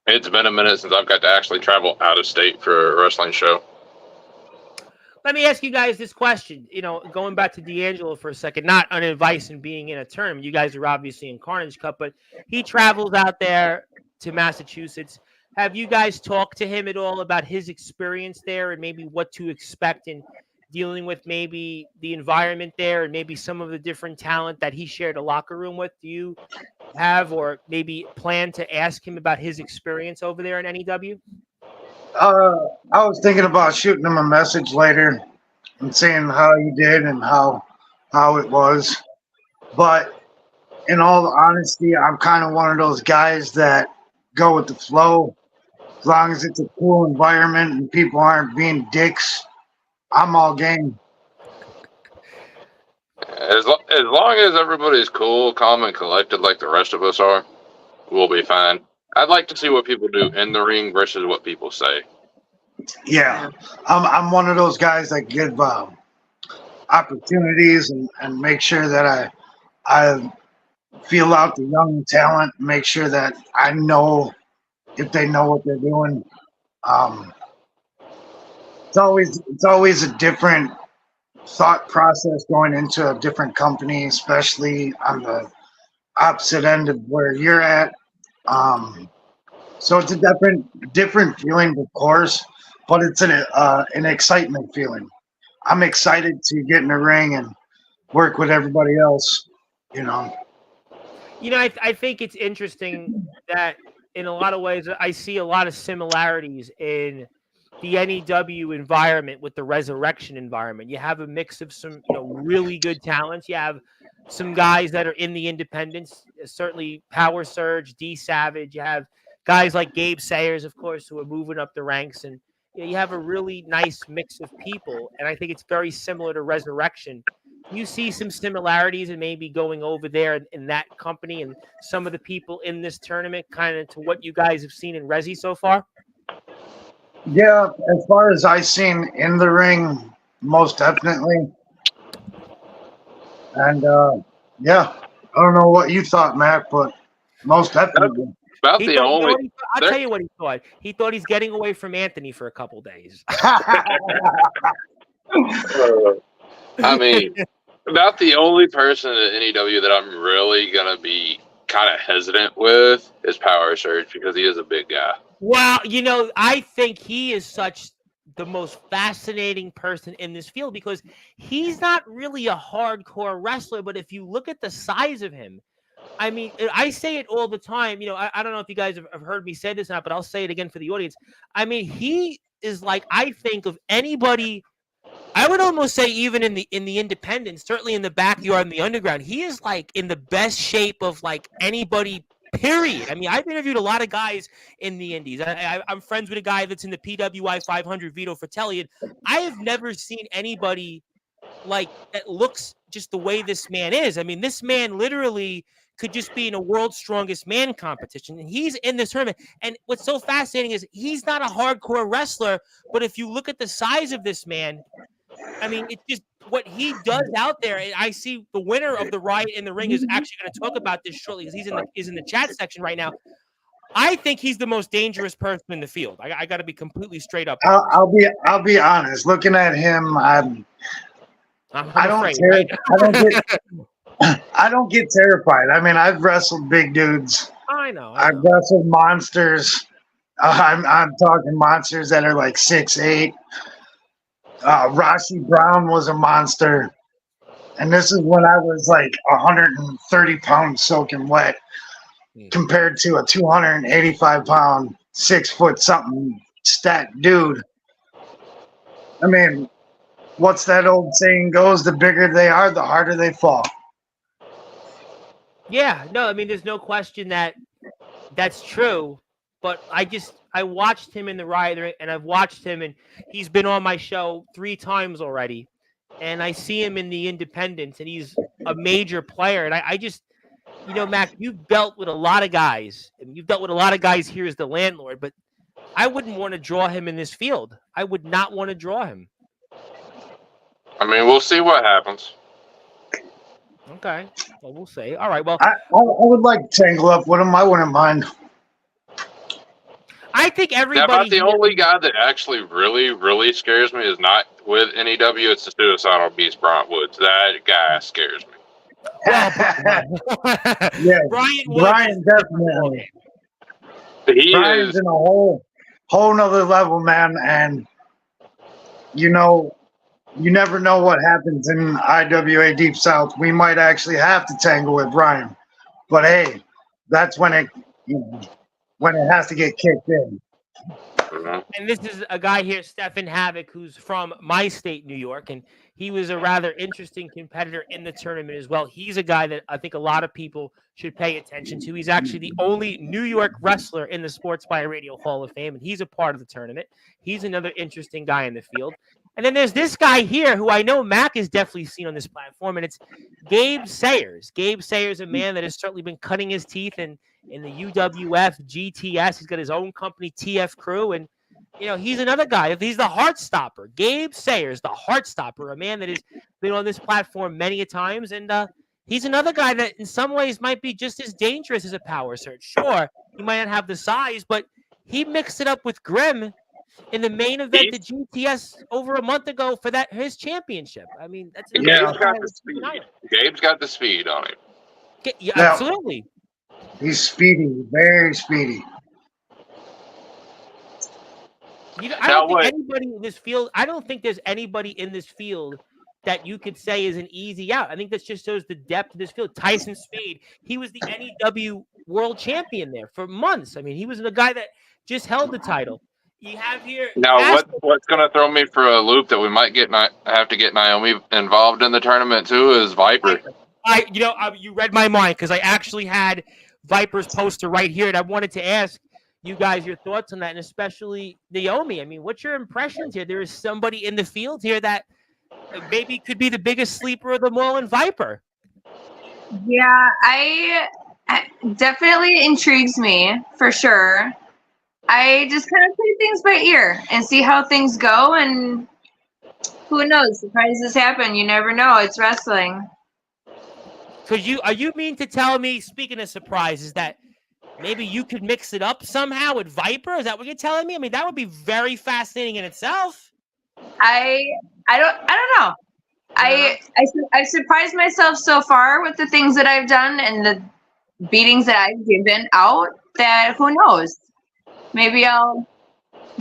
It's been a minute since I've got to actually travel out of state for a wrestling show. Let me ask you guys this question. Going back to D'Angelo for a second, not on advice and being in a tournament. You guys are obviously in Carnage Cup, but he travels out there to Massachusetts. Have you guys talked to him at all about his experience there and maybe what to expect in dealing with maybe the environment there and maybe some of the different talent that he shared a locker room with? Do you have or maybe plan to ask him about his experience over there in NEW? I was thinking about shooting him a message later and saying how he did and how it was. But in all honesty, I'm kind of one of those guys that go with the flow. As long as it's a cool environment and people aren't being dicks, I'm all game. As long as everybody's cool, calm, and collected like the rest of us are, we'll be fine. I'd like to see what people do in the ring versus what people say. Yeah, I'm one of those guys that give opportunities and make sure that I feel out the young talent, make sure that I know if they know what they're doing. It's always a different thought process going into a different company, especially on the opposite end of where you're at. So it's a different feeling, of course, but it's an excitement feeling. I'm excited to get in the ring and work with everybody else, I think it's interesting that in a lot of ways, I see a lot of similarities in the NEW environment with the Resurrection environment. You have a mix of some really good talents. You have some guys that are in the independents, certainly Power Surge, D Savage. You have guys like Gabe Sayers, of course, who are moving up the ranks. And you have a really nice mix of people. And I think it's very similar to Resurrection. You see some similarities and maybe going over there in that company and some of the people in this tournament kind of to what you guys have seen in Resi so far? Yeah, as far as I've seen in the ring, most definitely. And, I don't know what you thought, Mac, but most definitely. I'll tell you what he thought. He thought he's getting away from Anthony for a couple days. About the only person at NEW that I'm really going to be kind of hesitant with is Power Surge because he is a big guy. Well, I think he is such the most fascinating person in this field because he's not really a hardcore wrestler, but if you look at the size of him, I say it all the time. I don't know if you guys have heard me say this or not, but I'll say it again for the audience. He is like, I think of anybody, I would almost say even in the independents, certainly in the backyard and the underground, he is like in the best shape of like anybody, period. I've interviewed a lot of guys in the indies. I'm friends with a guy that's in the PWI 500, Vito Fratelli, and I have never seen anybody like that looks just the way this man is. I mean, this man literally could just be in a world's strongest man competition, and he's in this tournament. And what's so fascinating is he's not a hardcore wrestler, but if you look at the size of this man, I mean, it's just what he does out there. And I see the winner of the Riot in the Ring is actually going to talk about this shortly because he's in the chat section right now. I think he's the most dangerous person in the field. I got to be completely straight up. I'll be honest. Looking at him, I don't get terrified. I mean, I've wrestled big dudes. I know. I've wrestled monsters. I'm talking monsters that are like 6'8". Rashi Brown was a monster, and this is when I was like 130 pounds soaking wet, compared to a 285 pound, 6 foot something stacked dude. I mean, what's that old saying goes? The bigger they are, the harder they fall. Yeah, no, I mean, there's no question that that's true. But I watched him in the Riot, and I've watched him, and he's been on my show 3 times already. And I see him in the independents, and he's a major player. And I just, Mac, you've dealt with a lot of guys, and you've dealt with a lot of guys here as the landlord, but I wouldn't want to draw him in this field. I would not want to draw him. I mean, we'll see what happens. Okay. Well, we'll see. All right. Well, I would like to tangle up with him. I wouldn't mind. I think everybody. Now, about the only guy that actually really, really scares me is not with NEW. It's the Suicidal Beast, Bryant Woods. That guy scares me. Yeah, Brian definitely. Brian's in a whole nother level, man. And you never know what happens in IWA Deep South. We might actually have to tangle with Brian, but hey, that's when it has to get kicked in. And this is a guy here, Stefan Havoc, who's from my state, New York, and he was a rather interesting competitor in the tournament as well. He's a guy that I think a lot of people should pay attention to. He's actually the only New York wrestler in the Sportzwire Radio Hall of Fame, and he's a part of the tournament. He's another interesting guy in the field. And then there's this guy here who I know Mac has definitely seen on this platform, and it's Gabe Sayers. Gabe Sayers, a man that has certainly been cutting his teeth in the UWF, GTS. He's got his own company, TF Crew, and he's another guy. He's the Heartstopper. Gabe Sayers, the Heartstopper, a man that has been on this platform many a times, and he's another guy that in some ways might be just as dangerous as a power search. Sure, he might not have the size, but he mixed it up with Grimm in the main event at GTS over a month ago for his championship. I mean, that's Gabe's got the speed. Gabe's got the speed on him. Yeah, absolutely. He's speedy, very speedy. I don't think anybody in this field. I don't think there's anybody in this field that you could say is an easy out. I think that just shows the depth of this field. Tyson Spade, he was the NEW world champion there for months. I mean, he was the guy that just held the title. You have here now. What's going to throw me for a loop that we might have to get Naomi involved in the tournament too is Viper. You read my mind because I actually had Viper's poster right here, and I wanted to ask you guys your thoughts on that, and especially Naomi. I mean, what's your impressions here? There is somebody in the field here that maybe could be the biggest sleeper of them all in Viper. Yeah, I definitely intrigues me for sure. I just kind of play things by ear and see how things go, and who knows? Surprises happen. You never know. It's wrestling. Because you mean to tell me, speaking of surprises, that maybe you could mix it up somehow with Viper? Is that what you're telling me? I mean, that would be very fascinating in itself. I don't know. I've surprised myself so far with the things that I've done and the beatings that I've given out that who knows? Maybe I'll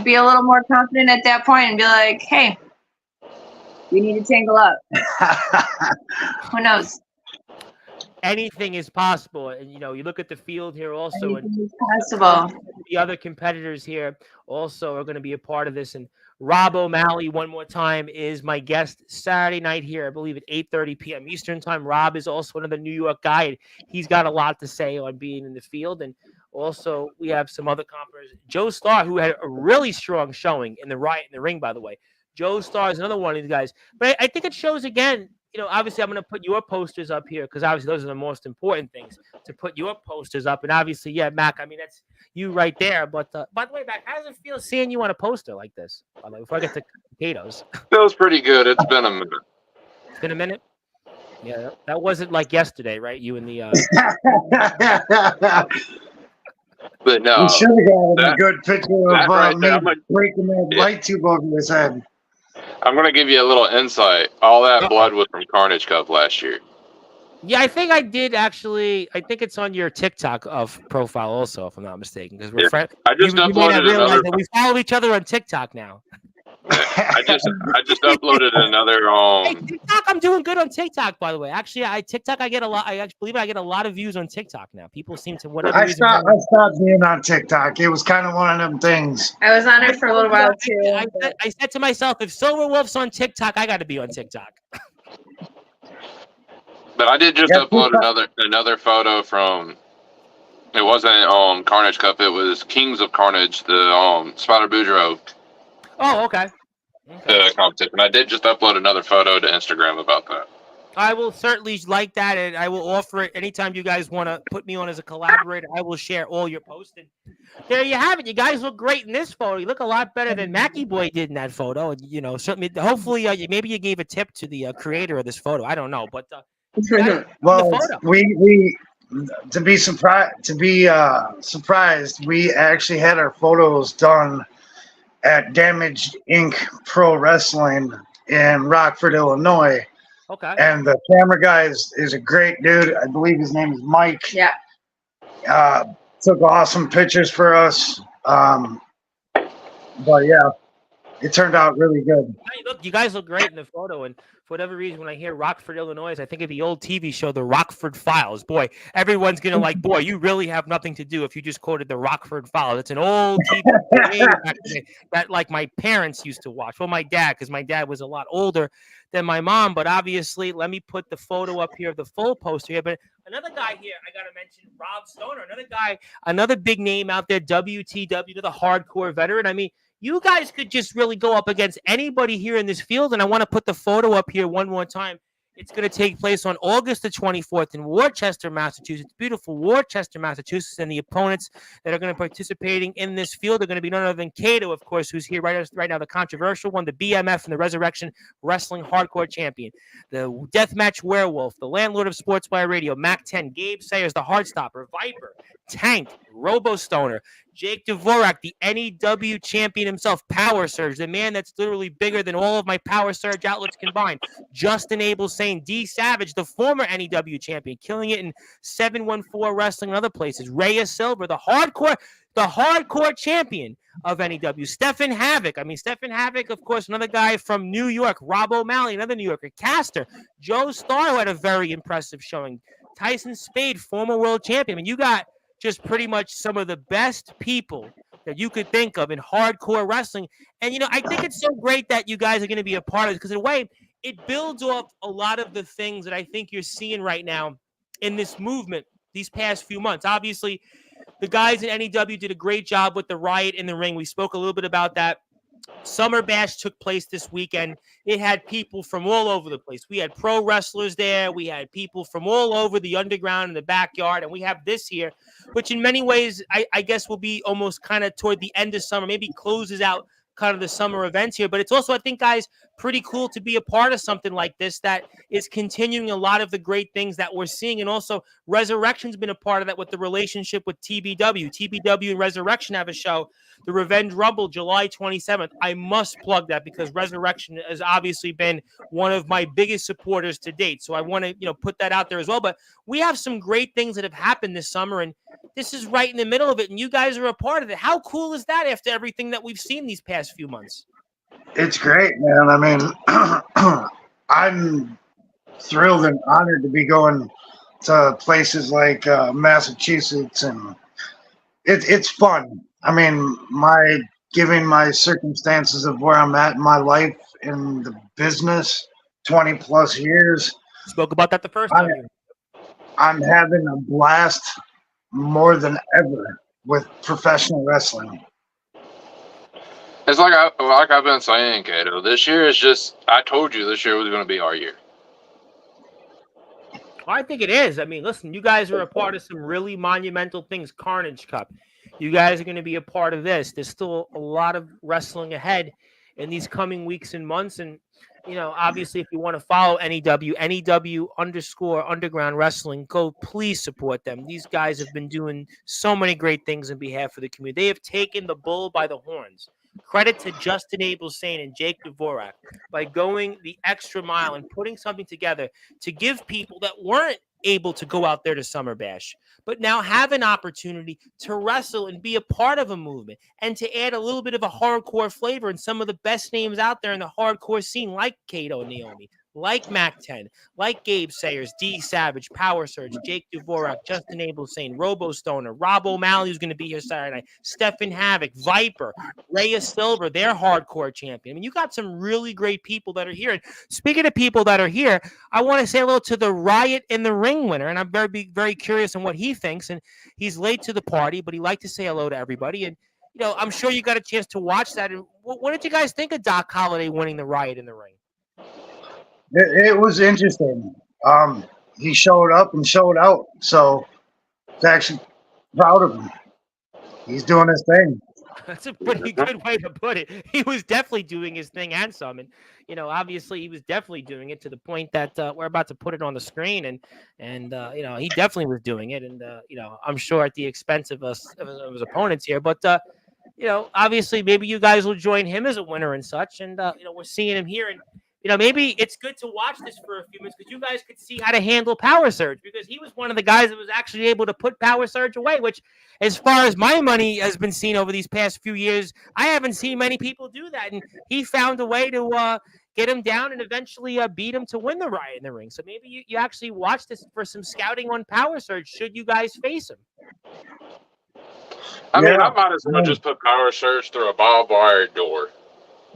be a little more confident at that point and be like, hey, we need to tangle up. Who knows? Anything is possible. And, you look at the field here also. Anything is possible. The other competitors here also are going to be a part of this. And Rob O'Malley, one more time, is my guest Saturday night here, I believe at 8:30 p.m. Eastern time. Rob is also another New York guy. And he's got a lot to say on being in the field. And also, we have some other competitors. Joe Starr, who had a really strong showing in the Riot in the Ring, by the way. Joe Starr is another one of these guys. But I think it shows again. Obviously, I'm going to put your posters up here because obviously those are the most important things to put your posters up. And obviously, yeah, Mac, I mean, that's you right there. But by the way, Mac, how does it feel seeing you on a poster like this? By the way, before I get to potatoes. Feels pretty good. It's been a minute. It's been a minute. Yeah, that wasn't like yesterday, right? You and the. But no. You should have got a good picture of right me there, breaking that light tube over his head. I'm going to give you a little insight. All that blood was from Carnage Cup last year. Yeah, I think I did actually. I think it's on your TikTok profile also, if I'm not mistaken, because we're friends. I just uploaded another. That we follow each other on TikTok now. I just uploaded another. Hey, TikTok, I'm doing good on TikTok, by the way. Actually, TikTok, I get a lot. I actually believe I get a lot of views on TikTok now. People seem to whatever. I stopped being on TikTok. It was kind of one of them things. I was on it for a little while too. I said to myself, if Silver Wolf's on TikTok, I got to be on TikTok. But I did just upload another photo from. It wasn't Carnage Cup. It was Kings of Carnage, the Spider Boudreaux. Oh, okay. Competition. I did just upload another photo to Instagram about that. I will certainly like that, and I will offer it anytime you guys want to put me on as a collaborator. I will share all your posts. And there you have it. You guys look great in this photo. You look a lot better than Mackie Boy did in that photo. And certainly, hopefully, maybe you gave a tip to the creator of this photo. I don't know, but well, we to be surprised, we actually had our photos done at Damaged Inc. Pro Wrestling in Rockford, Illinois. Okay. And the camera guy is a great dude. I believe his name is Mike. Yeah. Took awesome pictures for us. But yeah, it turned out really good. You guys look great in the photo, and for whatever reason, when I hear Rockford, Illinois, I think of the old TV show, The Rockford Files. Boy, everyone's going to boy, you really have nothing to do if you just quoted The Rockford Files. It's an old TV show that like my parents used to watch. Well, my dad, because my dad was a lot older than my mom. But obviously, let me put the photo up here of the full poster here. But another guy here, I got to mention Rob Stoner, another big name out there, WTW, the hardcore veteran. I mean, you guys could just really go up against anybody here in this field. And I want to put the photo up here one more time. It's going to take place on August the 24th in Worcester, Massachusetts. Beautiful Worcester, Massachusetts. And the opponents that are going to be participating in this field are going to be none other than Kato, of course, who's here right now, the controversial one, the BMF and the Resurrection Wrestling Hardcore Champion, the Deathmatch Werewolf, the landlord of Sportswire Radio, Mac10, Gabe Sayers, the Heartstopper, Viper, Tank, Robo Stoner, Jake Dvorak, the NEW champion himself, Power Surge, the man that's literally bigger than all of my Power Surge outlets combined. Justin Abel saying D Savage, the former NEW champion, killing it in 714 Wrestling and other places. Reyes Silver, the hardcore champion of NEW. Stephen Havoc. Stephen Havoc, of course, another guy from New York. Rob O'Malley, another New Yorker. Caster. Joe Starr, who had a very impressive showing. Tyson Spade, former world champion. You got just pretty much some of the best people that you could think of in hardcore wrestling. And, I think it's so great that you guys are going to be a part of it because, in a way, it builds off a lot of the things that I think you're seeing right now in this movement these past few months. Obviously, the guys in NEW did a great job with the Riot in the Ring. We spoke a little bit about that. Summer Bash took place this weekend. It had people from all over the place. We had pro wrestlers there. We had people from all over the underground in the backyard. And we have this here, which in many ways, I guess will be almost kind of toward the end of summer, maybe closes out kind of the summer events here. But it's also, I think, guys, pretty cool to be a part of something like this that is continuing a lot of the great things that we're seeing. And also, Resurrection's been a part of that with the relationship with TBW. TBW and Resurrection have a show, The Revenge Rumble, July 27th. I must plug that because Resurrection has obviously been one of my biggest supporters to date. So I want to, put that out there as well. But we have some great things that have happened this summer, and this is right in the middle of it, and you guys are a part of it. How cool is that after everything that we've seen these past few months? It's great, man. I'm thrilled and honored to be going to places like Massachusetts, and it's fun. Given my circumstances of where I'm at in my life in the business, 20 plus years. Spoke about that the first time. I'm having a blast more than ever with professional wrestling. It's like I've been saying, Kato. This year is just. I told you this year was going to be our year. Well, I think it is. I mean, listen, you guys are a part of some really monumental things. Carnage Cup. You guys are going to be a part of this. There's still a lot of wrestling ahead in these coming weeks and months. And, obviously, if you want to follow NEW_underground wrestling, go please support them. These guys have been doing so many great things on behalf of the community. They have taken the bull by the horns. Credit to Justin Abelsane and Jake Dvorak by going the extra mile and putting something together to give people that weren't able to go out there to Summer Bash, but now have an opportunity to wrestle and be a part of a movement and to add a little bit of a hardcore flavor and some of the best names out there in the hardcore scene, like Kato and Naomi, like Mac10, like Gabe Sayers, D Savage, Power Surge, Jake Dvorak, Justin Abelsane, Robo Stoner, Rob O'Malley, who's going to be here Saturday night, Stefan Havoc, Viper, Rhea Silver, their hardcore champion. I mean, you got some really great people that are here. And speaking of people that are here, I want to say hello to the Riot in the Ring winner, and I'm very curious on what he thinks. And he's late to the party, but he'd like to say hello to everybody. And I'm sure you got a chance to watch that. And what did you guys think of Doc Holliday winning the Riot in the Ring? It was interesting. He showed up and showed out, so it's actually proud of him. He's doing his thing. That's a pretty good way to put it. He was definitely doing his thing and some. And, obviously he was definitely doing it to the point that we're about to put it on the screen. And he definitely was doing it. And, I'm sure at the expense of his opponents here. But, obviously maybe you guys will join him as a winner and such. And, we're seeing him here. And, maybe it's good to watch this for a few minutes because you guys could see how to handle Power Surge, because he was one of the guys that was actually able to put Power Surge away, which, as far as my money has been seen over these past few years, I haven't seen many people do that. And he found a way to get him down and eventually beat him to win the Riot in the Ring. So maybe you actually watch this for some scouting on Power Surge should you guys face him. I mean, I might as well just put Power Surge through a barbed wire door.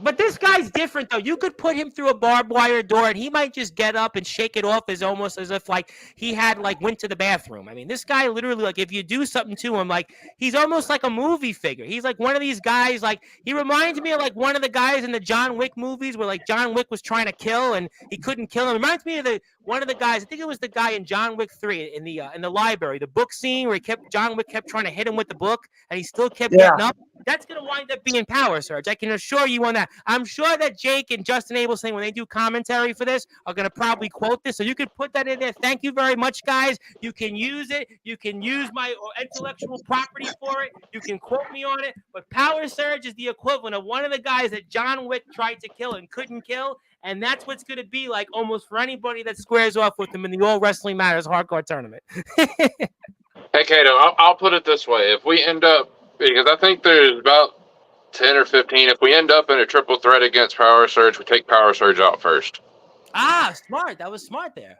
But this guy's different, though. You could put him through a barbed wire door, and he might just get up and shake it off almost as if, he had, went to the bathroom. I mean, this guy literally, if you do something to him, he's almost like a movie figure. He's like one of these guys, he reminds me of, one of the guys in the John Wick movies where, John Wick was trying to kill, and he couldn't kill him. It reminds me of one of the guys, I think it was the guy in John Wick 3 in the library, the book scene where John Wick kept trying to hit him with the book, and he still kept getting up. That's going to wind up being Power Surge. I can assure you on that. I'm sure that Jake and Justin Abelsane, when they do commentary for this, are going to probably quote this. So you could put that in there. Thank you very much, guys. You can use it. You can use my intellectual property for it. You can quote me on it. But Power Surge is the equivalent of one of the guys that John Wick tried to kill and couldn't kill. And that's what's going to be like almost for anybody that squares off with him in the All Wrestling Matters hardcore tournament. Hey, Kato, I'll put it this way. If we end up, because I think there's about 10 or 15, if we end up in a triple threat against Power Surge, we take Power Surge out first. Ah, smart. That was smart there.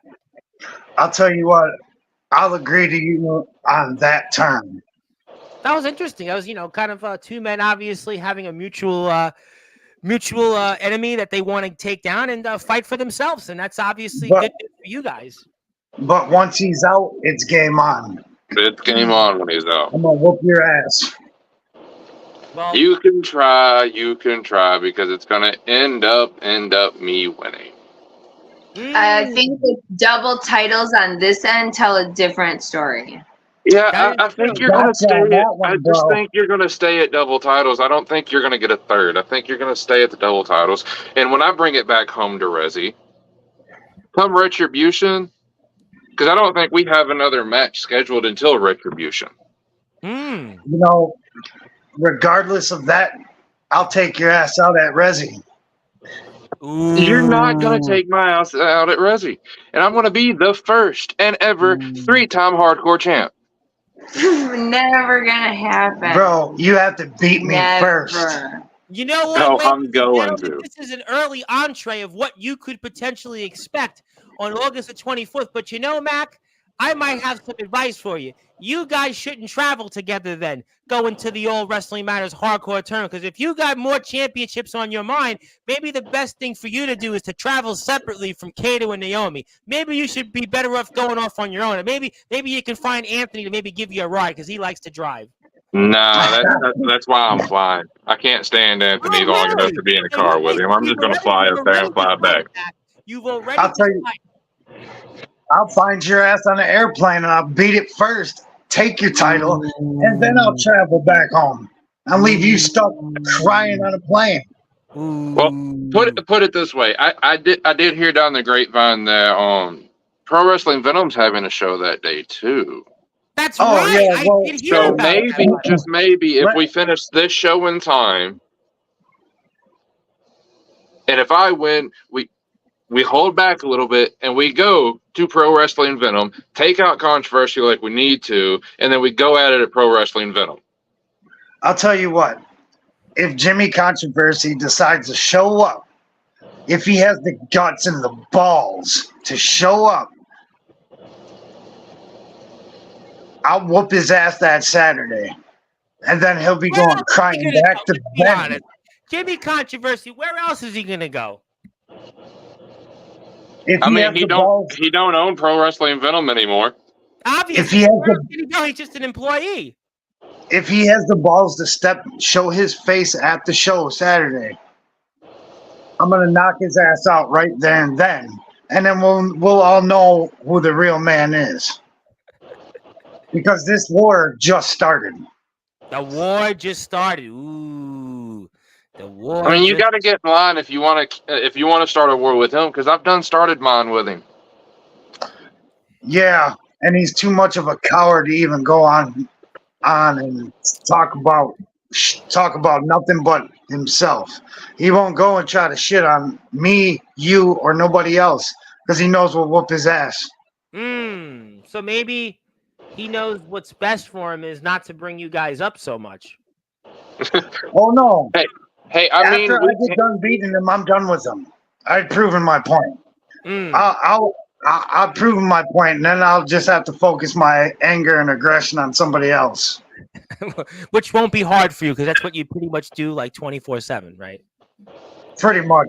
I'll tell you what, I'll agree to you on that term. That was interesting. That was, kind of two men obviously having a mutual enemy that they want to take down and fight for themselves. And that's obviously good for you guys. But once he's out, it's game on. It's game on when he's out. I'm going to whoop your ass. Well, you can try, because it's going to end up me winning. I think the double titles on this end tell a different story. Yeah, I think you're going to stay I just think you're going to stay at double titles. I don't think you're going to get a third. I think you're going to stay at the double titles. And when I bring it back home to Resi, come Retribution, because I don't think we have another match scheduled until Retribution. Regardless of that, I'll take your ass out at Resi. Ooh. You're not going to take my ass out at Resi. And I'm going to be the first and ever 3-time hardcore champ. Never going to happen. Bro, you have to beat me first. You know what? No, I'm going to. This is an early entree of what you could potentially expect on August the 24th. But Mac, I might have some advice for you. You guys shouldn't travel together then, going to the All Wrestling Matters hardcore tournament. Because if you got more championships on your mind, maybe the best thing for you to do is to travel separately from Kato and Naomi. Maybe you should be better off going off on your own. And maybe you can find Anthony to maybe give you a ride because he likes to drive. That's why I'm flying. I can't stand Anthony Oh, long enough really? to be in a So car you- with him. I'm you've just going to already- fly you've up there and already fly back. decided that. You've already I'll tell you. decided. I'll find your ass on an airplane and I'll beat it first. Take your title, and then I'll travel back home. I'll leave you stuck crying on a plane. Well, put it this way. I did hear down the grapevine that Pro Wrestling Venom's having a show that day too. That's Oh, right. yeah, I well, did hear So about maybe, that. just maybe, if we finish this show in time, and if I win, we hold back a little bit and we go to Pro Wrestling Venom, take out controversy like we need to, and then we go at it at Pro Wrestling Venom. I'll tell you what. If Jimmy Controversy decides to show up, if he has the guts and the balls to show up, I'll whoop his ass that Saturday. And then he'll be Where going else is he crying gonna back go? to Let's be bed. honest. Jimmy Controversy, where else is he gonna go? If I he mean, has the balls, he don't own Pro Wrestling Venom anymore. Obviously, If he has where the- else did he go? He's just an employee. if he has the balls to show his face at the show Saturday, I'm gonna knock his ass out right there and then we'll all know who the real man is. Because this war just started. The war just started. Ooh, the war. I mean, you just- got to get in line if you want to start a war with him, because I've done started mine with him. Yeah, and he's too much of a coward to even go on and talk about nothing but himself. He won't go and try to shit on me, you, or nobody else because he knows we'll whoop his ass. So maybe he knows what's best for him is not to bring you guys up so much. Oh no! Hey, I mean, After I get done beating him, I'm done with him. I've proven my point. I've proven my point, and then I'll just have to focus my anger and aggression on somebody else. Which won't be hard for you because that's what you pretty much do like 24/7, right? Pretty much.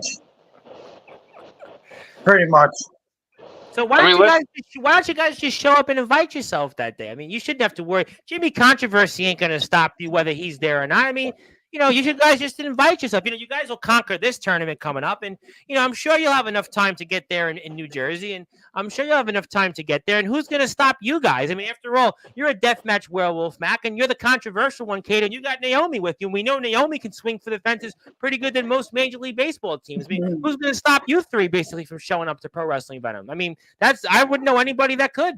So why don't you guys just show up and invite yourself that day? I mean, you shouldn't have to worry. Jimmy Controversy ain't gonna stop you whether he's there or not. I mean, you should guys just invite yourself. You guys will conquer this tournament coming up, and I'm sure you'll have enough time to get there in New Jersey, and I'm sure you'll have enough time to get there. And who's gonna stop you guys? I mean, after all, you're a deathmatch werewolf, Mac, and you're the controversial one, Kato. And you got Naomi with you, and we know Naomi can swing for the fences pretty good than most Major League Baseball teams. I mean, who's gonna stop you three basically from showing up to Pro Wrestling Venom? I mean, I wouldn't know anybody that could.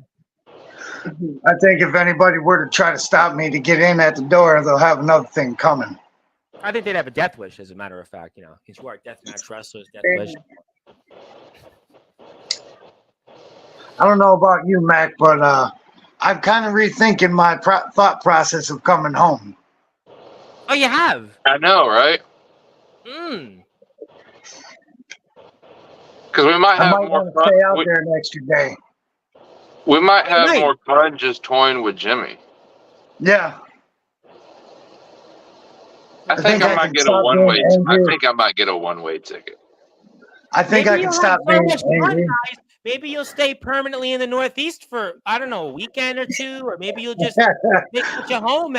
I think if anybody were to try to stop me to get in at the door, they'll have another thing coming. I think they'd have a death wish, as a matter of fact. He's where deathmatch wrestlers, death wish. I don't know about you, Mac, but I'm kind of rethinking my thought process of coming home. Oh, you have? I know, right? Because we might I have might more want to stay out fun. there an extra day. We might have might. more fun just toying with Jimmy. Yeah. I think I might can get a stop one-way. being angry. I think I might get a one-way ticket. I think Maybe I can you'll stop have so being much fun, angry. guys. Maybe you'll stay permanently in the Northeast for, I don't know, a weekend or two, or maybe you'll just make it your home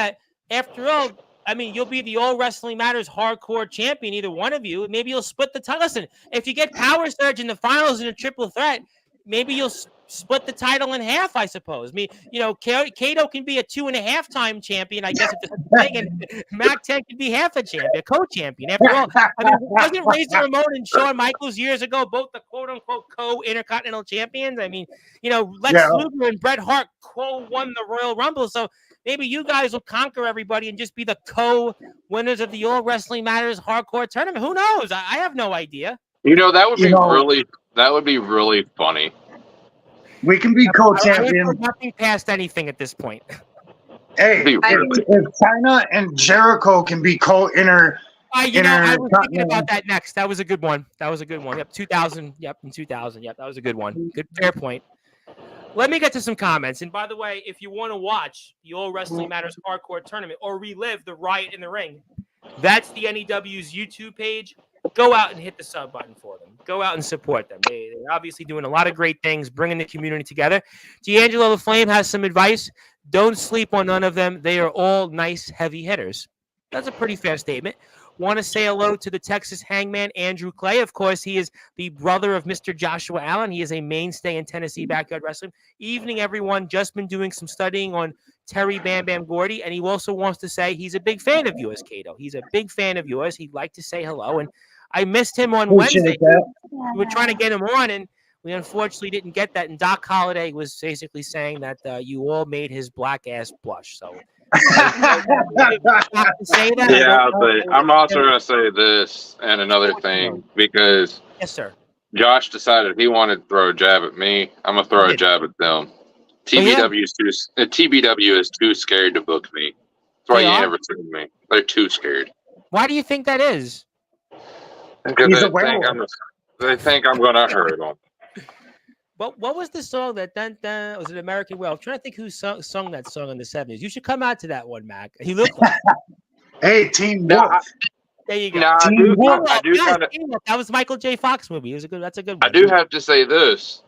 after all, I mean, you'll be the All Wrestling Matters hardcore champion, either one of you. Maybe you'll split the title. Listen, if you get Power Surge in the finals in a triple threat, maybe you'll split the title in half, I suppose. I mean, Kato can be a 2.5-time champion, I guess, if it's thing, and Mac10 can be half a champion, a co-champion. After all, I mean, wasn't Razor Ramon and Shawn Michaels years ago both the quote-unquote co-intercontinental champions? I mean, Lex Luger and Bret Hart co-won the Royal Rumble, so maybe you guys will conquer everybody and just be the co-winners of the All Wrestling Matters hardcore tournament. Who knows? I have no idea. That would be really funny. We can be I co-champion. would put nothing past anything at this point. Hey, if China and Jericho can be I was thinking about that next. That was a good one. Yep, 2000. Yep, in 2000. Yep, that was a good one. Good, fair point. Let me get to some comments. And by the way, if you want to watch the All Wrestling Matters hardcore tournament or relive the Riot in the Ring, that's the NEW's YouTube page. Go out and hit the sub button for them. Go out and support them. They're obviously doing a lot of great things, bringing the community together. D'Angelo the Flame has some advice. Don't sleep on none of them. They are all nice, heavy hitters. That's a pretty fair statement. Want to say hello to the Texas Hangman, Andrew Clay. Of course, he is the brother of Mr. Joshua Allen. He is a mainstay in Tennessee Backyard Wrestling. Evening, everyone. Just been doing some studying on Terry Bam Bam Gordy, and he also wants to say he's a big fan of yours, Kato. He's a big fan of yours. He'd like to say hello, and I missed him on Wednesday. That. We were trying to get him on, and we unfortunately didn't get that. And Doc Holliday was basically saying that you all made his black ass blush. So say that. Yeah, but I'm also going to say this and another thing because yes, sir. Josh decided he wanted to throw a jab at me. I'm going to throw a jab at them. TBW is too scared to book me. That's why you never seen me. They're too scared. Why do you think that is? Because they think I'm going to hurt them. What was the song that was it American Well? I'm trying to think who sung that song in the 70s. You should come out to that one, Mac. He looked like Hey, Team Wolf. there you go. No, I do kind of. That was Michael J. Fox movie. That's a good one. I do have to say this.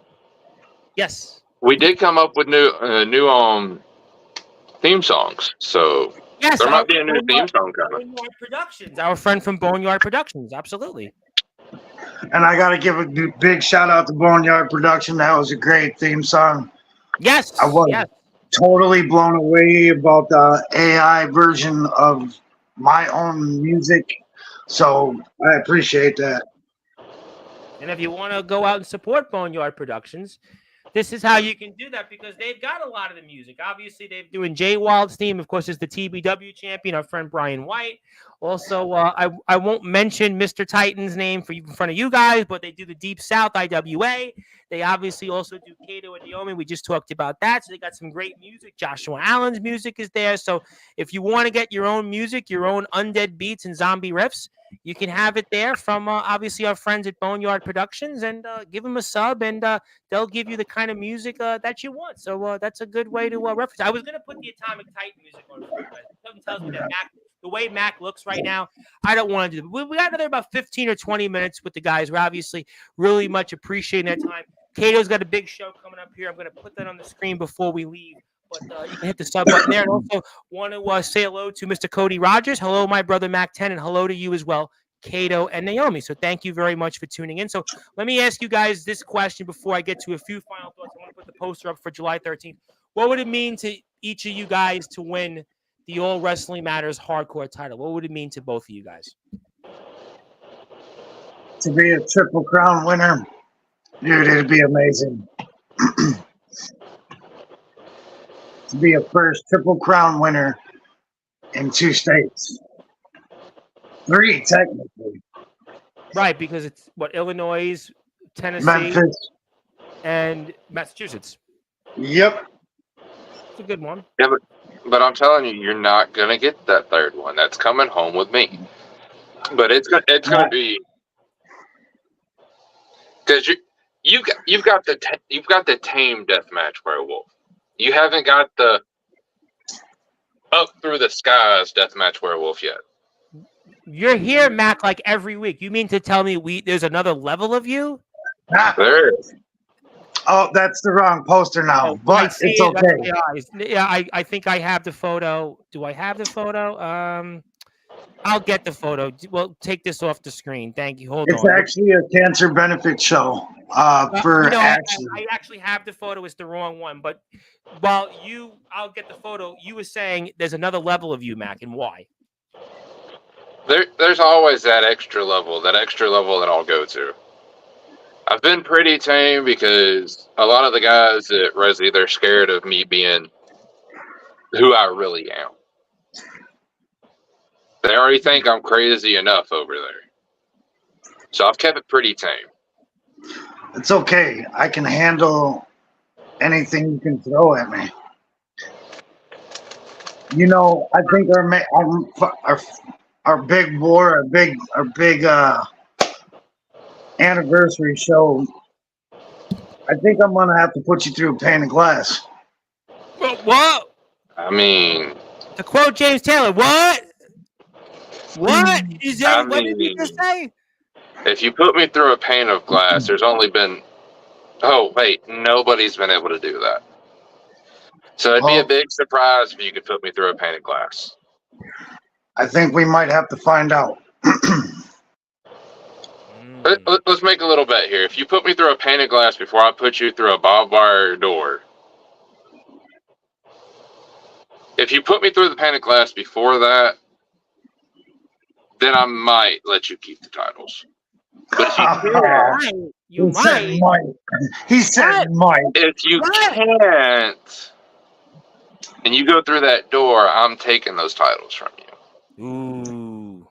Yes. We did come up with new theme songs, so yes, there might be a new theme song coming. Boneyard Productions, our friend from Boneyard Productions, absolutely. And I got to give a big shout out to Boneyard Production. That was a great theme song. Yes, I was totally blown away about the AI version of my own music. So I appreciate that. And if you want to go out and support Boneyard Productions, this is how you can do that because they've got a lot of the music. Obviously, they're doing Jay Wild's theme. Of course, is the TBW champion, our friend Brian White. Also, I won't mention Mr. Titan's name in front of you guys, but they do the Deep South IWA. They obviously also do Kato and Naomi. We just talked about that. So they got some great music. Joshua Allen's music is there. So if you want to get your own music, your own undead beats and zombie riffs, you can have it there from obviously our friends at Boneyard Productions, and give them a sub, and they'll give you the kind of music that you want. So that's a good way to reference. I was going to put the Atomic Titan music on, but something tells me that the way Mac looks right now, I don't want to do it. We got another about 15 or 20 minutes with the guys. We're obviously really much appreciating their time. Kato's got a big show coming up here. I'm going to put that on the screen before we leave. But you can hit the sub button there. And also want to say hello to Mr. Cody Rogers. Hello, my brother Mac10, and hello to you as well, Kato and Naomi. So thank you very much for tuning in. So let me ask you guys this question before I get to a few final thoughts. I want to put the poster up for July 13th. What would it mean to each of you guys to win the All Wrestling Matters Hardcore title? What would it mean to both of you guys? To be a Triple Crown winner, dude, it'd be amazing. To be a first Triple Crown winner in 2 states. 3, technically. Right, because it's Illinois, Tennessee, Memphis, and Massachusetts. Yep. It's a good one. Yeah, but I'm telling you, you're not gonna get that 3rd one. That's coming home with me. But it's gonna be because you've got the tame deathmatch werewolf. You haven't got the up through the skies deathmatch werewolf yet. You're here, Mac, like every week. You mean to tell me there's another level of you? There is. Oh, that's the wrong poster now, but it's okay. Yeah, I think I have the photo. Do I have the photo? I'll get the photo. Well, take this off the screen. Thank you. Hold on. It's actually a cancer benefit show for action. I actually have the photo. It's the wrong one. But while I'll get the photo. You were saying there's another level of you, Mac, and why? There's always that extra level that I'll go to. I've been pretty tame because a lot of the guys at Resi, they're scared of me being who I really am. They already think I'm crazy enough over there. So I've kept it pretty tame. It's okay. I can handle anything you can throw at me. You know, I think our big war, our big anniversary show, I think I'm gonna have to put you through a pane of glass. What? I mean, to quote James Taylor, what? What did you just say? If you put me through a pane of glass, there's only been nobody's been able to do that. So it'd be a big surprise if you could put me through a pane of glass. I think we might have to find out. Let's make a little bet here. If you put me through a pane of glass before I put you through a barbed wire door, if you put me through the pane of glass before that, then I might let you keep the titles. But if you might. He said might. If you can't, and you go through that door, I'm taking those titles from you. Ooh.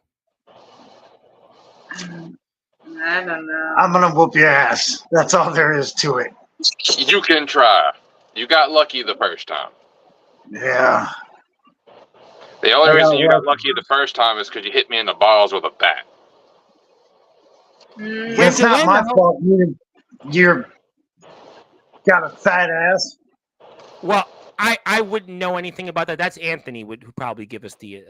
I don't know. I'm gonna whoop your ass. That's all there is to it. You can try. You got lucky the first time. Yeah. The only reason you got lucky the first time is because you hit me in the balls with a bat. It's not my fault. You're got a fat ass. Well, I wouldn't know anything about that. That's Anthony who probably give us the.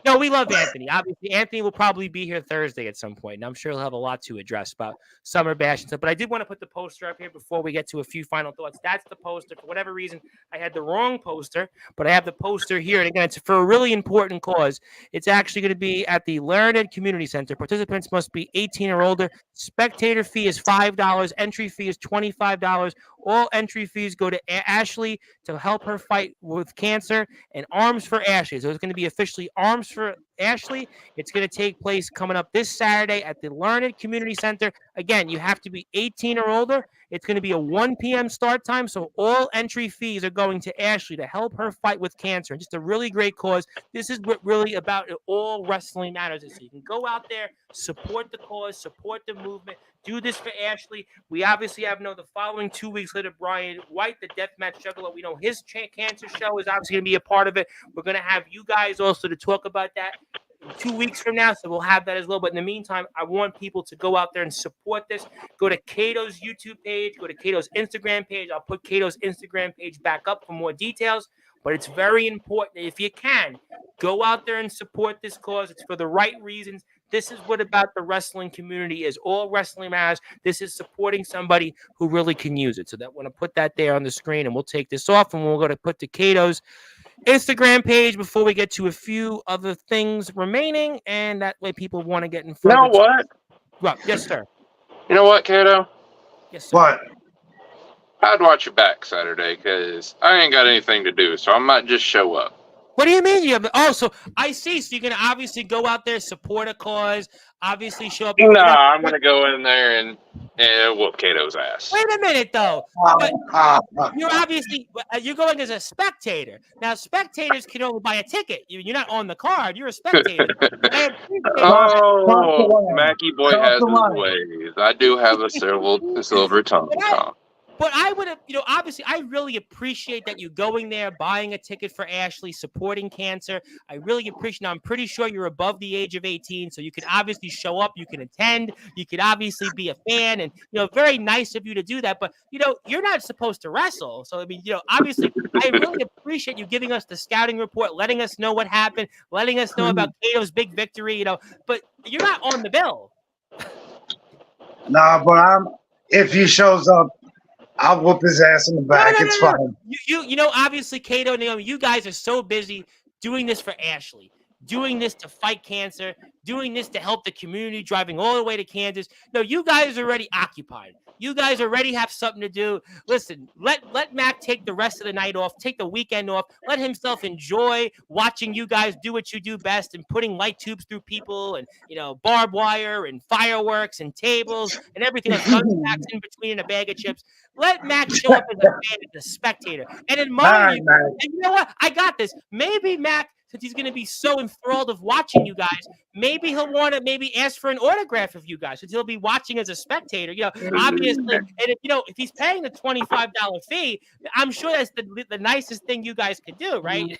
No, we love Anthony. Obviously, Anthony will probably be here Thursday at some point, and I'm sure he'll have a lot to address about Summer Bash and stuff. But I did want to put the poster up here before we get to a few final thoughts. That's the poster. For whatever reason, I had the wrong poster, but I have the poster here. And again, it's for a really important cause. It's actually going to be at the Learned Community Center. Participants must be 18 or older. Spectator fee is $5. Entry fee is $25. All entry fees go to Ashley to help her fight with cancer, and Arms for Ashley. So it's going to be officially Arms for Ashley. It's going to take place coming up this Saturday at the Learned Community Center. Again, you have to be 18 or older. It's going to be a 1 p.m. start time, so all entry fees are going to Ashley to help her fight with cancer. And just a really great cause. This is what really about it all wrestling matters. So you can go out there, support the cause, support the movement, do this for Ashley. We obviously have the following 2 weeks later, Brian White, the Deathmatch Juggler. We know his cancer show is obviously going to be a part of it. We're going to have you guys also to talk about that 2 weeks from now, so we'll have that as well. But in the meantime, I want people to go out there and support this. Go to Kato's YouTube page. Go to Kato's Instagram page. I'll put Kato's Instagram page back up for more details. But it's very important that if you can, go out there and support this cause. It's for the right reasons. This is what about the wrestling community is. All wrestling matters. This is supporting somebody who really can use it. So that I want to put that there on the screen, and we'll take this off, and we'll go to put the Kato's Instagram page before we get to a few other things remaining, and that way people want to get in front. You know what? Well, yes, sir. You know what, Kato? Yes, sir. What? I'd watch your back Saturday because I ain't got anything to do, so I might just show up. What do you mean? So I see. So you're going to obviously go out there, support a cause, obviously show up. No, I'm going to go in there and whoop Kato's ass. Wait a minute, though. You're going as a spectator. Now, spectators can only buy a ticket. You're not on the card. You're a spectator. Mackie boy has his ways. I do have a silver tongue, Tom. But I would have, obviously, I really appreciate that you going there, buying a ticket for Ashley, supporting cancer. I really appreciate. I'm pretty sure you're above the age of 18, so you can obviously show up, you can attend, you can obviously be a fan, and very nice of you to do that. But you're not supposed to wrestle, so I mean, obviously, I really appreciate you giving us the scouting report, letting us know what happened, letting us know about Kato's big victory. But you're not on the bill. Nah, but if he shows up, I'll whoop his ass in the back. It's fine. Obviously, Kato and Naomi, you guys are so busy doing this for Ashley, doing this to fight cancer, doing this to help the community, driving all the way to Kansas. No, you guys are already occupied. You guys already have something to do. Listen, let Mac take the rest of the night off, take the weekend off, let himself enjoy watching you guys do what you do best and putting light tubes through people and, barbed wire and fireworks and tables and everything else, thumbtacks in between and a bag of chips. Let Mac show up as a fan, as a spectator, and admire you. And you know what? I got this. Maybe Mac, since he's going to be so enthralled of watching you guys, maybe he'll want to ask for an autograph of you guys, since he'll be watching as a spectator. Obviously, and if he's paying the $25 fee, I'm sure that's the nicest thing you guys could do, right?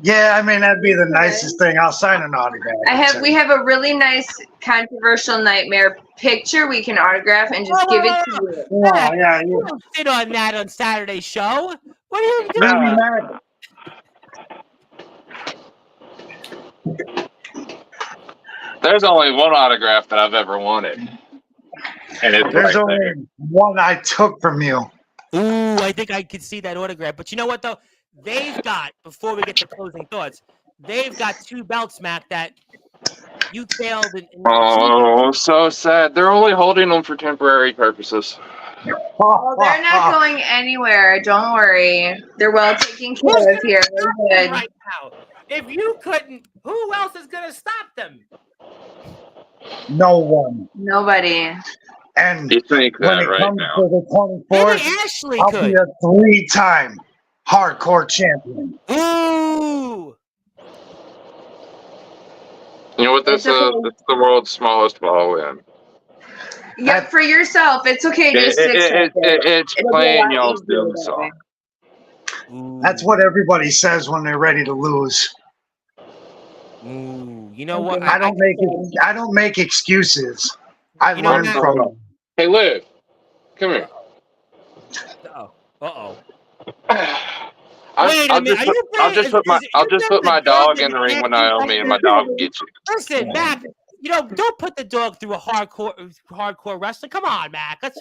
Yeah, I mean, that'd be the nicest thing. I'll sign an autograph. We have a really nice controversial nightmare picture we can autograph and just give it to you. Yeah. You don't sit on that on Saturday's show. What are you doing? There's only one autograph that I've ever wanted. And it's There's right only there. one I took from you. Ooh, I think I could see that autograph. But you know what, though? They've got, before we get to closing thoughts, they've got 2 belts, Mac, that you failed in Oh, so sad. They're only holding them for temporary purposes. Well, they're not going anywhere. Don't worry. They're well taken care of here. They're good. right now. If you couldn't, who else is going to stop them? No one. Nobody. And You think when that it right comes now? to the Maybe 24th, Ashley I'll could. be a 3-time hardcore champion. Ooh. You know what this It's okay. is? It's the world's smallest ball win. Yep, for yourself. It's okay. Just accept it. It's It'll be a playing lot y'all's easier doom that song. way. Ooh. That's what everybody says when they're ready to lose. Ooh. You know what? I don't make excuses. I You know, learned Matt- from them. Hey, Liv, come here. Uh-oh. I'll Wait a minute. I'll just put my dog in the ring with Naomi, and my dog will get you. Listen, Mac, don't put the dog through a hardcore wrestling. Come on, Mac. Let's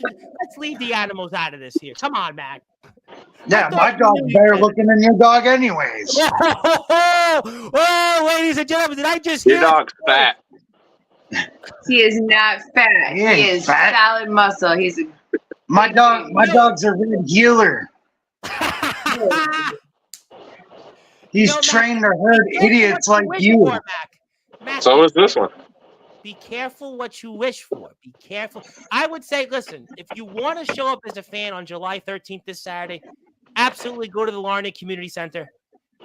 leave the animals out of this here. Come on, Mac. Yeah, thought my you dog's knew you better did. looking than your dog anyways. Oh, ladies and gentlemen, did I just Your hear dog's fat. He is not fat. He He ain't is fat. solid muscle. He's a My dog's a red healer. He's Mac, trained to be hurt careful idiots what like wish you. for, Mac. Mac, So is this one. be careful what you wish for. Be careful. I would say, listen, if you want to show up as a fan on July 13th this Saturday, absolutely go to the Larned Community Center.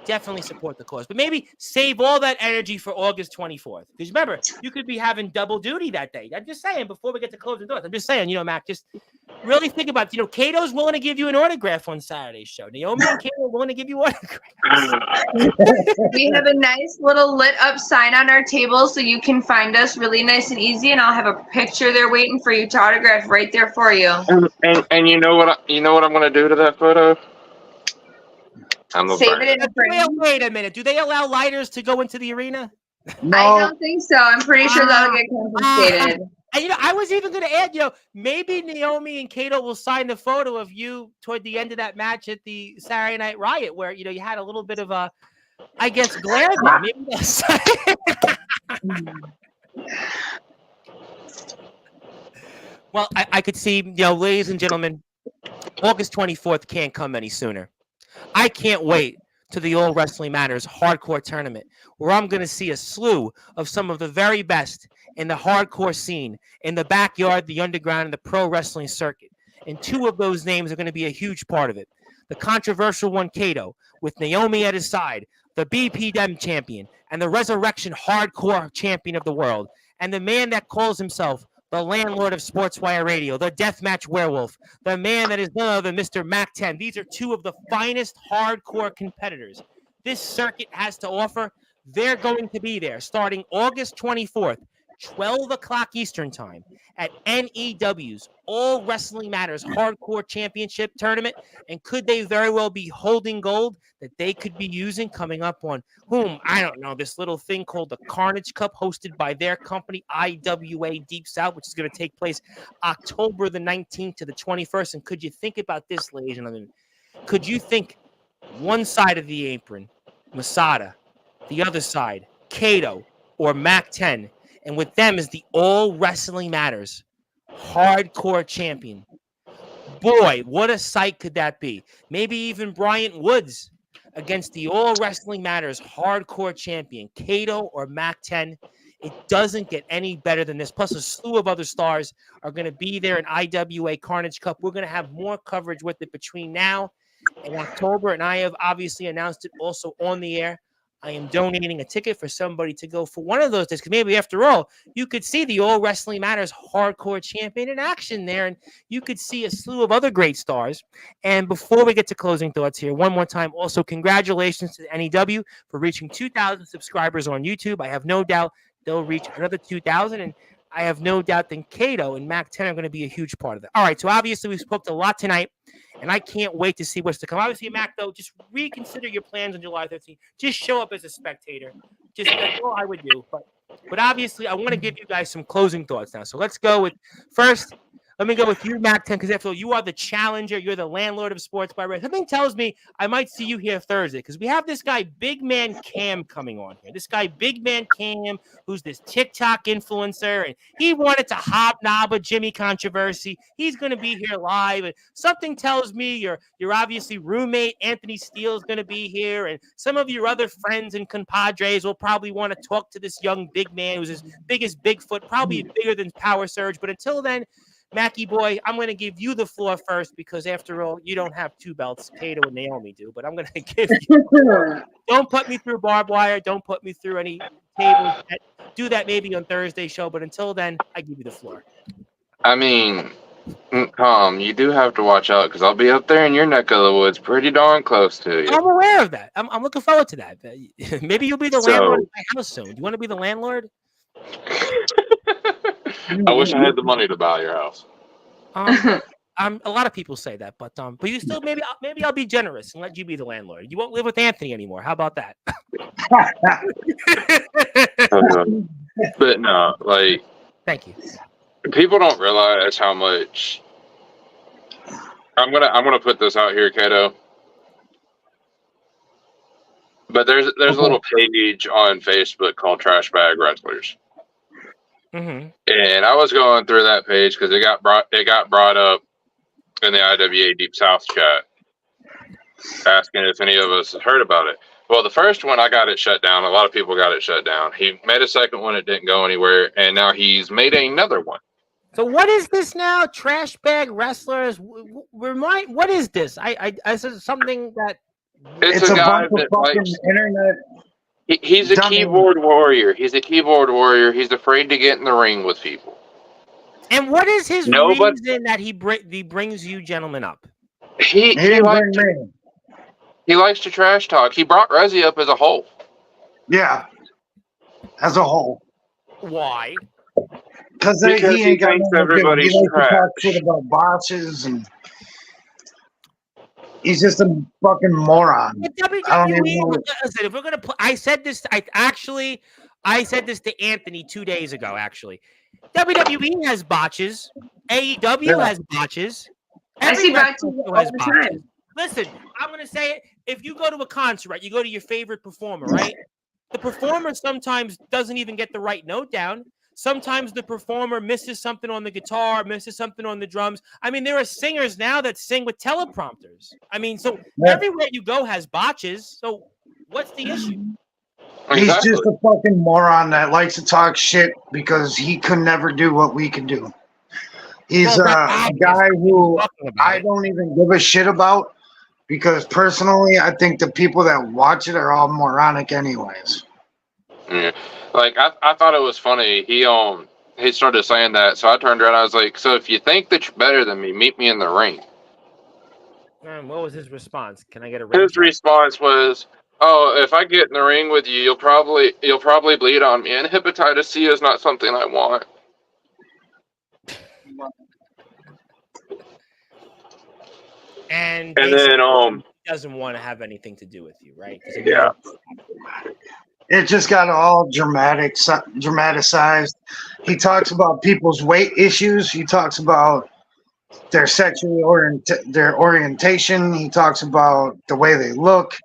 Definitely support the cause. But maybe save all that energy for August 24th. Because remember, you could be having double duty that day. I'm just saying, before we get to closing doors, I'm just saying, Mac, just really think about it. Kato's willing to give you an autograph on Saturday's show. Naomi and Kato are willing to give you autographs. We have a nice little lit up sign on our table so you can find us really nice and easy, and I'll have a picture there waiting for you to autograph right there for you. And you know what I'm gonna do to that photo? I'm gonna Save burn it in a frame. Wait a minute. Do they allow lighters to go into the arena? No, I don't think so. I'm pretty sure that'll get compensated. And I was even going to add, maybe Naomi and Kato will sign the photo of you toward the end of that match at the Saturday Night Riot, where you had a little bit of a, I guess, glare there. Maybe they'll sign. Well, I could see, ladies and gentlemen, August 24th can't come any sooner. I can't wait to the All Wrestling Matters hardcore tournament, where I'm going to see a slew of some of the very best in the hardcore scene, in the backyard, the underground, and the pro wrestling circuit. And 2 of those names are going to be a huge part of it. The controversial one, Kato, with Naomi at his side, the BPM champion, and the Resurrection hardcore champion of the world, and the man that calls himself the landlord of Sportswire Radio, the deathmatch werewolf, the man that is none other than Mr. Mac10. These are 2 of the finest hardcore competitors this circuit has to offer. They're going to be there starting August 24th, 12 o'clock Eastern Time at NEW's All Wrestling Matters Hardcore Championship Tournament. And could they very well be holding gold that they could be using coming up on I don't know, this little thing called the Carnage Cup, hosted by their company, IWA Deep South, which is going to take place October the 19th to the 21st. And could you think about this, ladies and gentlemen? Could you think one side of the apron, Masada, the other side, Kato or Mac10, and with them is the All Wrestling Matters hardcore champion? Boy, what a sight could that be? Maybe even Bryant Woods against the All Wrestling Matters hardcore champion, Kato or Mac10. It doesn't get any better than this. Plus, a slew of other stars are going to be there in IWA Carnage Cup. We're going to have more coverage with it between now and October, and I have obviously announced it also on the air. I am donating a ticket for somebody to go for one of those days, because maybe after all, you could see the All Wrestling Matters hardcore champion in action there, and you could see a slew of other great stars. And before we get to closing thoughts here, one more time, also congratulations to NEW for reaching 2,000 subscribers on YouTube. I have no doubt they'll reach another 2,000, and I have no doubt that Kato and Mac10 are going to be a huge part of it. All right, so obviously we spoke a lot tonight, and I can't wait to see what's to come. Obviously, Mac, though, just reconsider your plans on July 13th. Just show up as a spectator. That's all I would do. But obviously, I want to give you guys some closing thoughts now. So let's go with first. Let me go with you, Mac10, because after all, you are the challenger. You're the landlord of Sportzwire. Something tells me I might see you here Thursday because we have this guy, Big Man Cam, coming on here. This guy, Big Man Cam, who's this TikTok influencer, and he wanted to hobnob a Jimmy controversy. He's going to be here live. And something tells me your obviously roommate, Anthony Steele, is going to be here, and some of your other friends and compadres will probably want to talk to this young big man who's as big as Bigfoot, probably bigger than Power Surge. But until then, Mackie boy, I'm going to give you the floor first because, after all, you don't have two belts. Kato and Naomi do, but I'm going to give you. Don't put me through barbed wire. Don't put me through any tables. Do that maybe on Thursday's show, but until then, I give you the floor. I mean, Tom, you do have to watch out because I'll be up there in your neck of the woods pretty darn close to you. I'm aware of that. I'm looking forward to that. Maybe you'll be the landlord of my house soon. Do you want to be the landlord? I wish I had the money to buy your house. A lot of people say that, but you still maybe I'll be generous and let you be the landlord. You won't live with Anthony anymore. How about that? But no, like, thank you. People don't realize how much. I'm gonna put this out here, Kato. But there's a little page on Facebook called Trash Bag Wrestlers. Mm-hmm. And I was going through that page because it got brought up in the IWA Deep South chat, asking if any of us had heard about it. Well, the first one I got it shut down. A lot of people got it shut down. He made a second one; it didn't go anywhere, and now he's made another one. So what is this now? Trash Bag Wrestlers. What is this? I said something that. It's a guy that likes internet. He's a keyboard warrior. He's He's afraid to get in the ring with people. And what is his reason that he brings you gentlemen up? He likes to trash talk. He brought Rezzy up as a whole. Yeah, as a whole. Why? Because he ain't got everybody's trash. To talk shit about botches and. He's just a fucking moron. Listen, if we're gonna put, I said this to Anthony 2 days ago. Actually, WWE has botches. AEW has botches. I see botches all the time. Listen, I'm gonna say it. If you go to a concert, right, you go to your favorite performer, right? The performer sometimes doesn't even get the right note down. Sometimes the performer misses something on the guitar, misses something on the drums. I mean, there are singers now that sing with teleprompters. I mean, so everywhere you go has botches. So what's the issue? He's just a fucking moron that likes to talk shit because he could never do what we can do. He's a guy who I don't even give a shit about because personally, I think the people that watch it are all moronic anyways. Yeah. Like, I thought it was funny. He started saying that, so I turned around. I was like, so if you think that you're better than me, meet me in the ring. What was his response? Can I get a ring? His response was, oh, if I get in the ring with you, you'll probably bleed on me, and hepatitis C is not something I want. And then he doesn't want to have anything to do with you, right? Yeah. It just got all dramatized. He talks about people's weight issues. He talks about their their orientation. He talks about the way they look.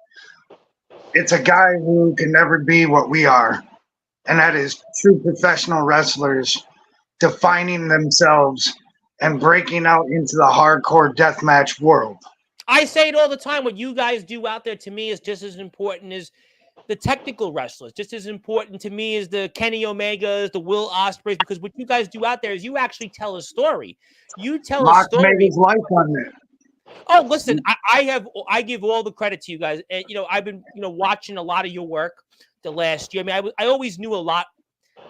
It's a guy who can never be what we are, and that is true professional wrestlers defining themselves and breaking out into the hardcore deathmatch world. I say it all the time. What you guys do out there to me is just as important as the technical wrestlers, just as important to me as the Kenny Omegas, the Will Ospreys, because what you guys do out there is you actually tell a story. You tell a story. Made his life on it. Oh, listen, I give all the credit to you guys. And, I've been, watching a lot of your work the last year. I mean, I always knew a lot.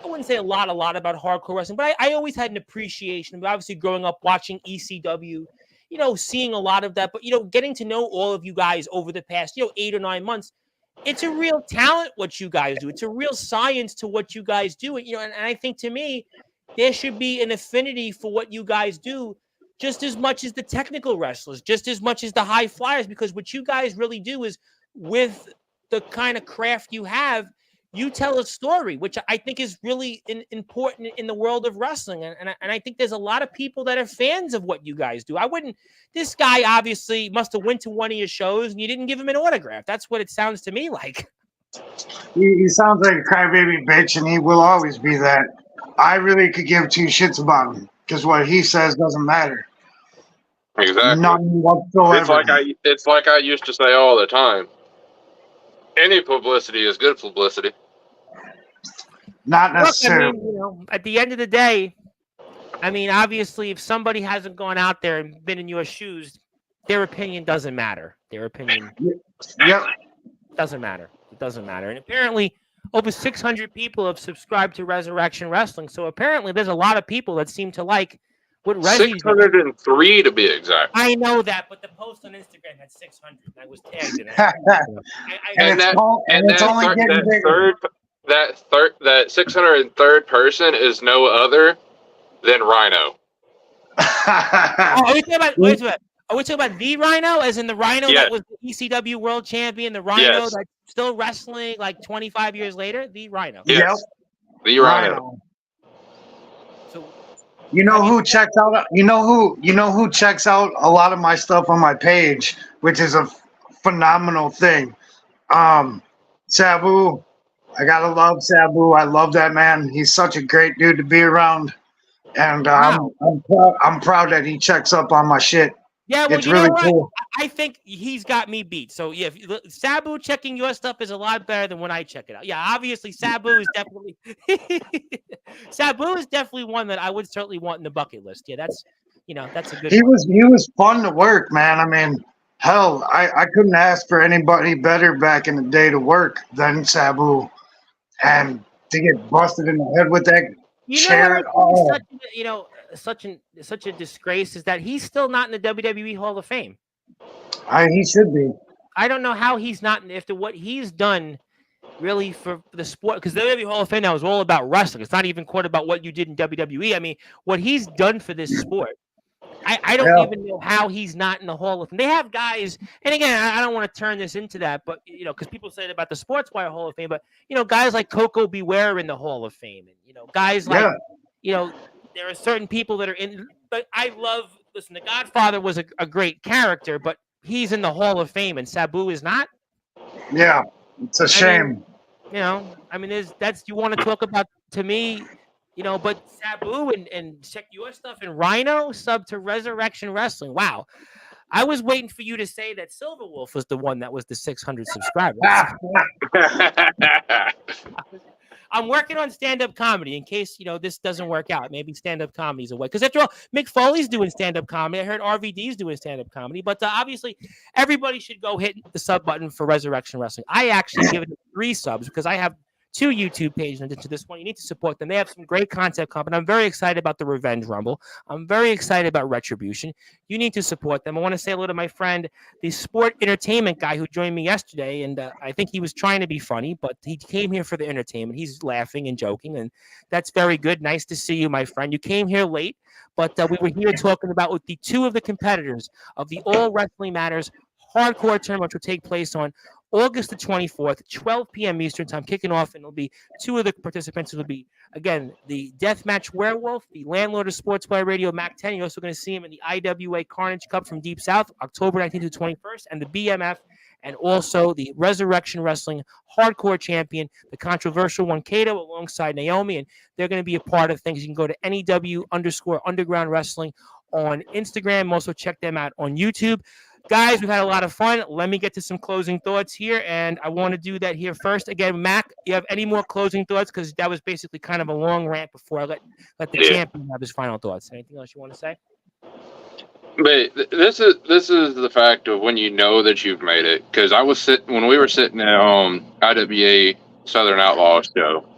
I wouldn't say a lot about hardcore wrestling, but I always had an appreciation. Obviously, growing up watching ECW, seeing a lot of that, but getting to know all of you guys over the past 8 or 9 months. It's a real talent what you guys do. It's a real science to what you guys do. And I think to me, there should be an affinity for what you guys do just as much as the technical wrestlers, just as much as the high flyers, because what you guys really do is with the kind of craft you have, you tell a story, which I think is really important in the world of wrestling. And I think there's a lot of people that are fans of what you guys do. This guy obviously must have went to one of your shows and you didn't give him an autograph. That's what it sounds to me like. He sounds like a crybaby bitch, and he will always be that. I really could give two shits about him because what he says doesn't matter. Exactly. None whatsoever. It's like I used to say all the time. Any publicity is good publicity. Not Look, necessarily. at the end of the day, obviously, if somebody hasn't gone out there and been in your shoes, their opinion doesn't matter. Their opinion doesn't matter. It doesn't matter. And apparently, over 600 people have subscribed to Resurrection Wrestling. So apparently, there's a lot of people that seem to like what Reggie's 603 to be exact. I know that, but the post on Instagram had 600. And I was tagged in it. That 603rd person is no other than Rhino. Are we talking about the Rhino, as in the Rhino that was the ECW World Champion, the Rhino that's still wrestling like 25 years later? The Rhino. Yes. The Rhino. So, you know who checks out? You know who checks out a lot of my stuff on my page, which is a phenomenal thing. Sabu. I gotta love Sabu. I love that man. He's such a great dude to be around, and I'm proud that he checks up on my shit. Yeah, well, it's really cool. I think he's got me beat. So yeah, Sabu checking your stuff is a lot better than when I check it out. Yeah, obviously Sabu is definitely one that I would certainly want in the bucket list. Yeah, that's a good. He was fun to work, man. Hell, I couldn't ask for anybody better back in the day to work than Sabu, and to get busted in the head with that chair. Such a disgrace is that he's still not in the WWE Hall of Fame. He should be. I don't know how he's not, after what he's done really for the sport, because the WWE Hall of Fame now is all about wrestling. It's not even quite about what you did in WWE. What he's done for this sport. I don't even know how he's not in the Hall of Fame. They have guys, and again, I don't want to turn this into that, but because people say it about the Sportswire Hall of Fame, but guys like Coco Beware are in the Hall of Fame, and guys like there are certain people that are in. But listen, The Godfather was a great character, but he's in the Hall of Fame, and Sabu is not. Yeah, it's a shame. That's you want to talk about to me. But Sabu and check your stuff and Rhino sub to Resurrection Wrestling. Wow. I was waiting for you to say that Silver Wolf was the one that was the 600 subscribers. I'm working on stand-up comedy in case, this doesn't work out. Maybe stand-up comedy is a way. Because after all, Mick Foley's doing stand-up comedy. I heard RVD's doing stand-up comedy. But obviously, everybody should go hit the sub button for Resurrection Wrestling. I actually give it 3 subs because I have 2 YouTube pages in addition to this one. You need to support them. They have some great content coming. I'm very excited about the Revenge Rumble. I'm very excited about Retribution. You need to support them. I want to say hello to my friend, the sport entertainment guy who joined me yesterday, and I think he was trying to be funny, but he came here for the entertainment. He's laughing and joking, and that's very good. Nice to see you, my friend. You came here late, but we were here talking about with the 2 of the competitors of the All Wrestling Matters Hardcore Tournament, which will take place on August the 24th, 12 p.m. Eastern Time, kicking off, and it'll be 2 of the participants. It'll be, again, the Deathmatch Werewolf, the landlord of Sportswire Radio, Mac10. You're also going to see him in the IWA Carnage Cup from Deep South, October 19th to 21st, and the BMF, and also the Resurrection Wrestling Hardcore Champion, the controversial one, Kato, alongside Naomi, and they're going to be a part of things. You can go to NEW_Underground Wrestling on Instagram. Also check them out on YouTube. Guys, we've had a lot of fun. Let me get to some closing thoughts here, and I want to do that here first. Again, Mac, you have any more closing thoughts? Because that was basically kind of a long rant before I let the champion have his final thoughts. Anything else you want to say? But this is the fact of when you know that you've made it. Because when we were sitting at IWA Southern Outlaws show,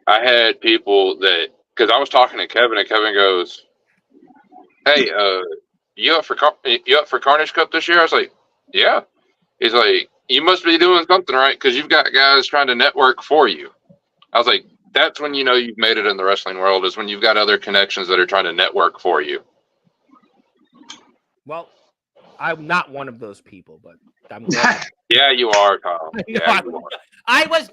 I had people because I was talking to Kevin, and Kevin goes, "Hey, you up for Carnage Cup this year?" I was like, "Yeah." He's like, "You must be doing something right because you've got guys trying to network for you." I was like, "That's when you know you've made it in the wrestling world, is when you've got other connections that are trying to network for you." Well, I'm not one of those people, but I'm glad. Yeah, you are, Kyle. Yeah, you are. I was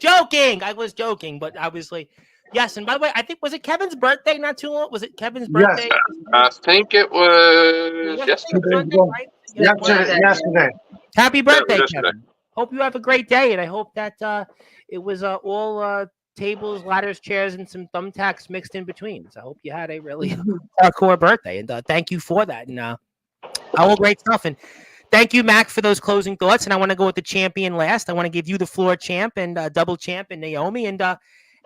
joking, but obviously, yes. And by the way, I think was it Kevin's birthday not too long? Was it Kevin's birthday? Yes. I think it was yesterday. Right? Yes, Yesterday. Happy birthday, yesterday. Kevin. Hope you have a great day, and I hope that it was all tables, ladders, chairs, and some thumbtacks mixed in between. So I hope you had a really hardcore birthday, and thank you for that. And all great stuff. And thank you, Mac, for those closing thoughts. And I want to go with the champion last. I want to give you the floor, champ, and double champ, and Naomi. And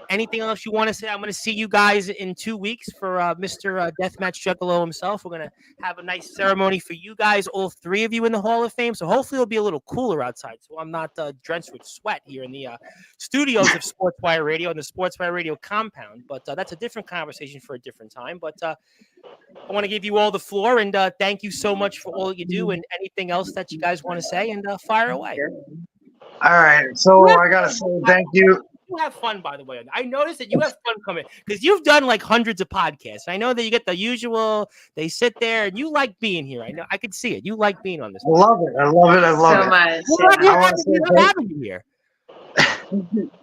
anything else you want to say? I'm going to see you guys in 2 weeks for Mr. Deathmatch Juggalo himself. We're going to have a nice ceremony for you guys, all three of you in the Hall of Fame. So hopefully it'll be a little cooler outside, so I'm not drenched with sweat here in the studios of Sportswire Radio and the Sportswire Radio compound. But that's a different conversation for a different time. But I want to give you all the floor, and thank you so much for all you do, and anything else that you guys want to say, and fire away. All right. So I got to say thank you. You have fun, by the way. I noticed that you have fun coming because you've done like hundreds of podcasts. I know that you get the usual. They sit there, and you like being here. I know. I could see it. You like being on this. I love it. I love so it. much. We're having you here.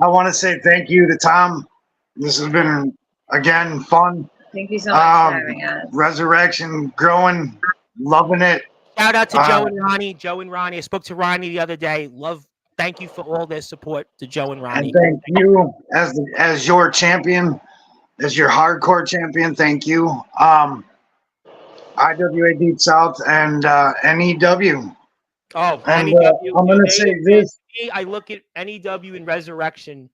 I want to say thank you to Tom. This has been, again, fun. Thank you so much for having us. Resurrection, growing, loving it. Shout out to Joe and Ronnie. Joe and Ronnie. I spoke to Ronnie the other day. Thank you for all their support to Joe and Ronnie. And thank you as your champion, as your hardcore champion. Thank you. IWA Deep South and NEW. Oh, and NEW. I'm going to say this. I look at NEW and Resurrection,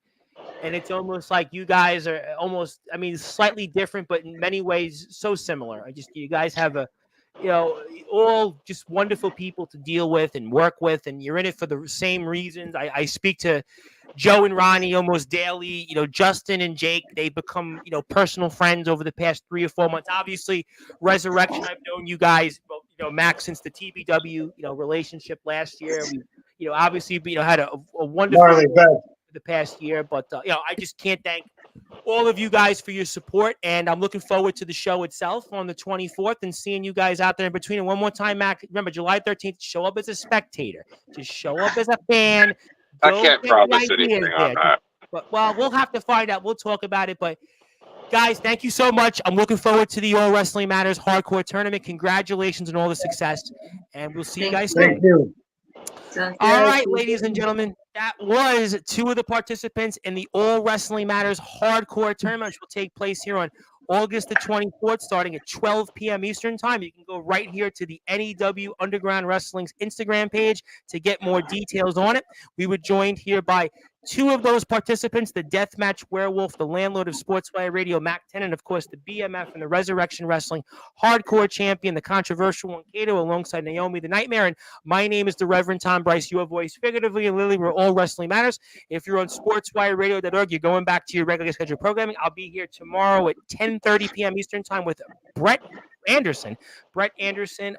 and it's almost like you guys are almost, I mean, slightly different, but in many ways so similar. You guys have all just wonderful people to deal with and work with, and you're in it for the same reasons. I speak to Joe and Ronnie almost daily. Justin and Jake, they've become, personal friends over the past 3 or 4 months. Obviously, Resurrection, I've known you guys, Max, since the TBW, relationship last year. We, obviously, had a wonderful the past year, but I just can't thank all of you guys for your support, and I'm looking forward to the show itself on the 24th and seeing you guys out there in between. And one more time, Mac, remember July 13th, show up as a spectator, just show up as a fan. I can't promise anything on that. But we'll have to find out. We'll talk about it. But guys, thank you so much. I'm looking forward to the All Wrestling Matters Hardcore Tournament. Congratulations on all the success, and we'll see you guys soon. Thank you. All right, ladies and gentlemen, that was 2 of the participants in the All Wrestling Matters Hardcore Tournament, which will take place here on August the 24th, starting at 12 p.m. Eastern Time. You can go right here to the NEW Underground Wrestling's Instagram page to get more details on it. We were joined here by 2 of those participants, the Deathmatch Werewolf, the landlord of Sportswire Radio, Mac10, and of course the BMF and the Resurrection Wrestling Hardcore Champion, the controversial one, Kato, alongside Naomi the Nightmare. And my name is the Reverend Tom Bryce, your voice figuratively and literally where all wrestling matters. If you're on sportswireradio.org, you're going back to your regularly scheduled programming. I'll be here tomorrow at 10:30 p.m. Eastern Time with Brett Anderson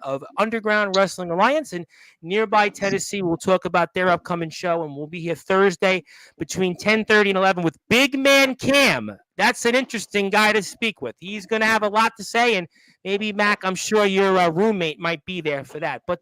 of Underground Wrestling Alliance in nearby Tennessee. We'll talk about their upcoming show, and we'll be here Thursday between 10:30 and 11 with Big Man Cam. That's an interesting guy to speak with. He's going to have a lot to say, and maybe, Mac, I'm sure your roommate might be there for that. But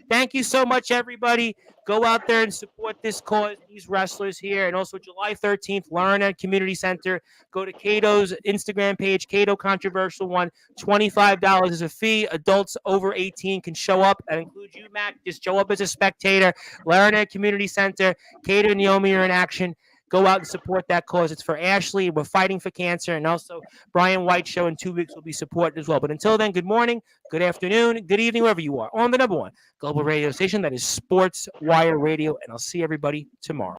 thank you so much, everybody. Go out there and support this cause, these wrestlers here. And also July 13th, Larned Community Center. Go to Kato's Instagram page, Kato Controversial One. $25 is a fee. Adults over 18 can show up. That includes you, Mac. Just show up as a spectator. Larned Community Center. Kato and Naomi are in action. Go out and support that cause. It's for Ashley. We're fighting for cancer. And also, Brian White show in 2 weeks will be supported as well. But until then, good morning, good afternoon, good evening, wherever you are, on the #1 global radio station that is Sportswire Radio. And I'll see everybody tomorrow.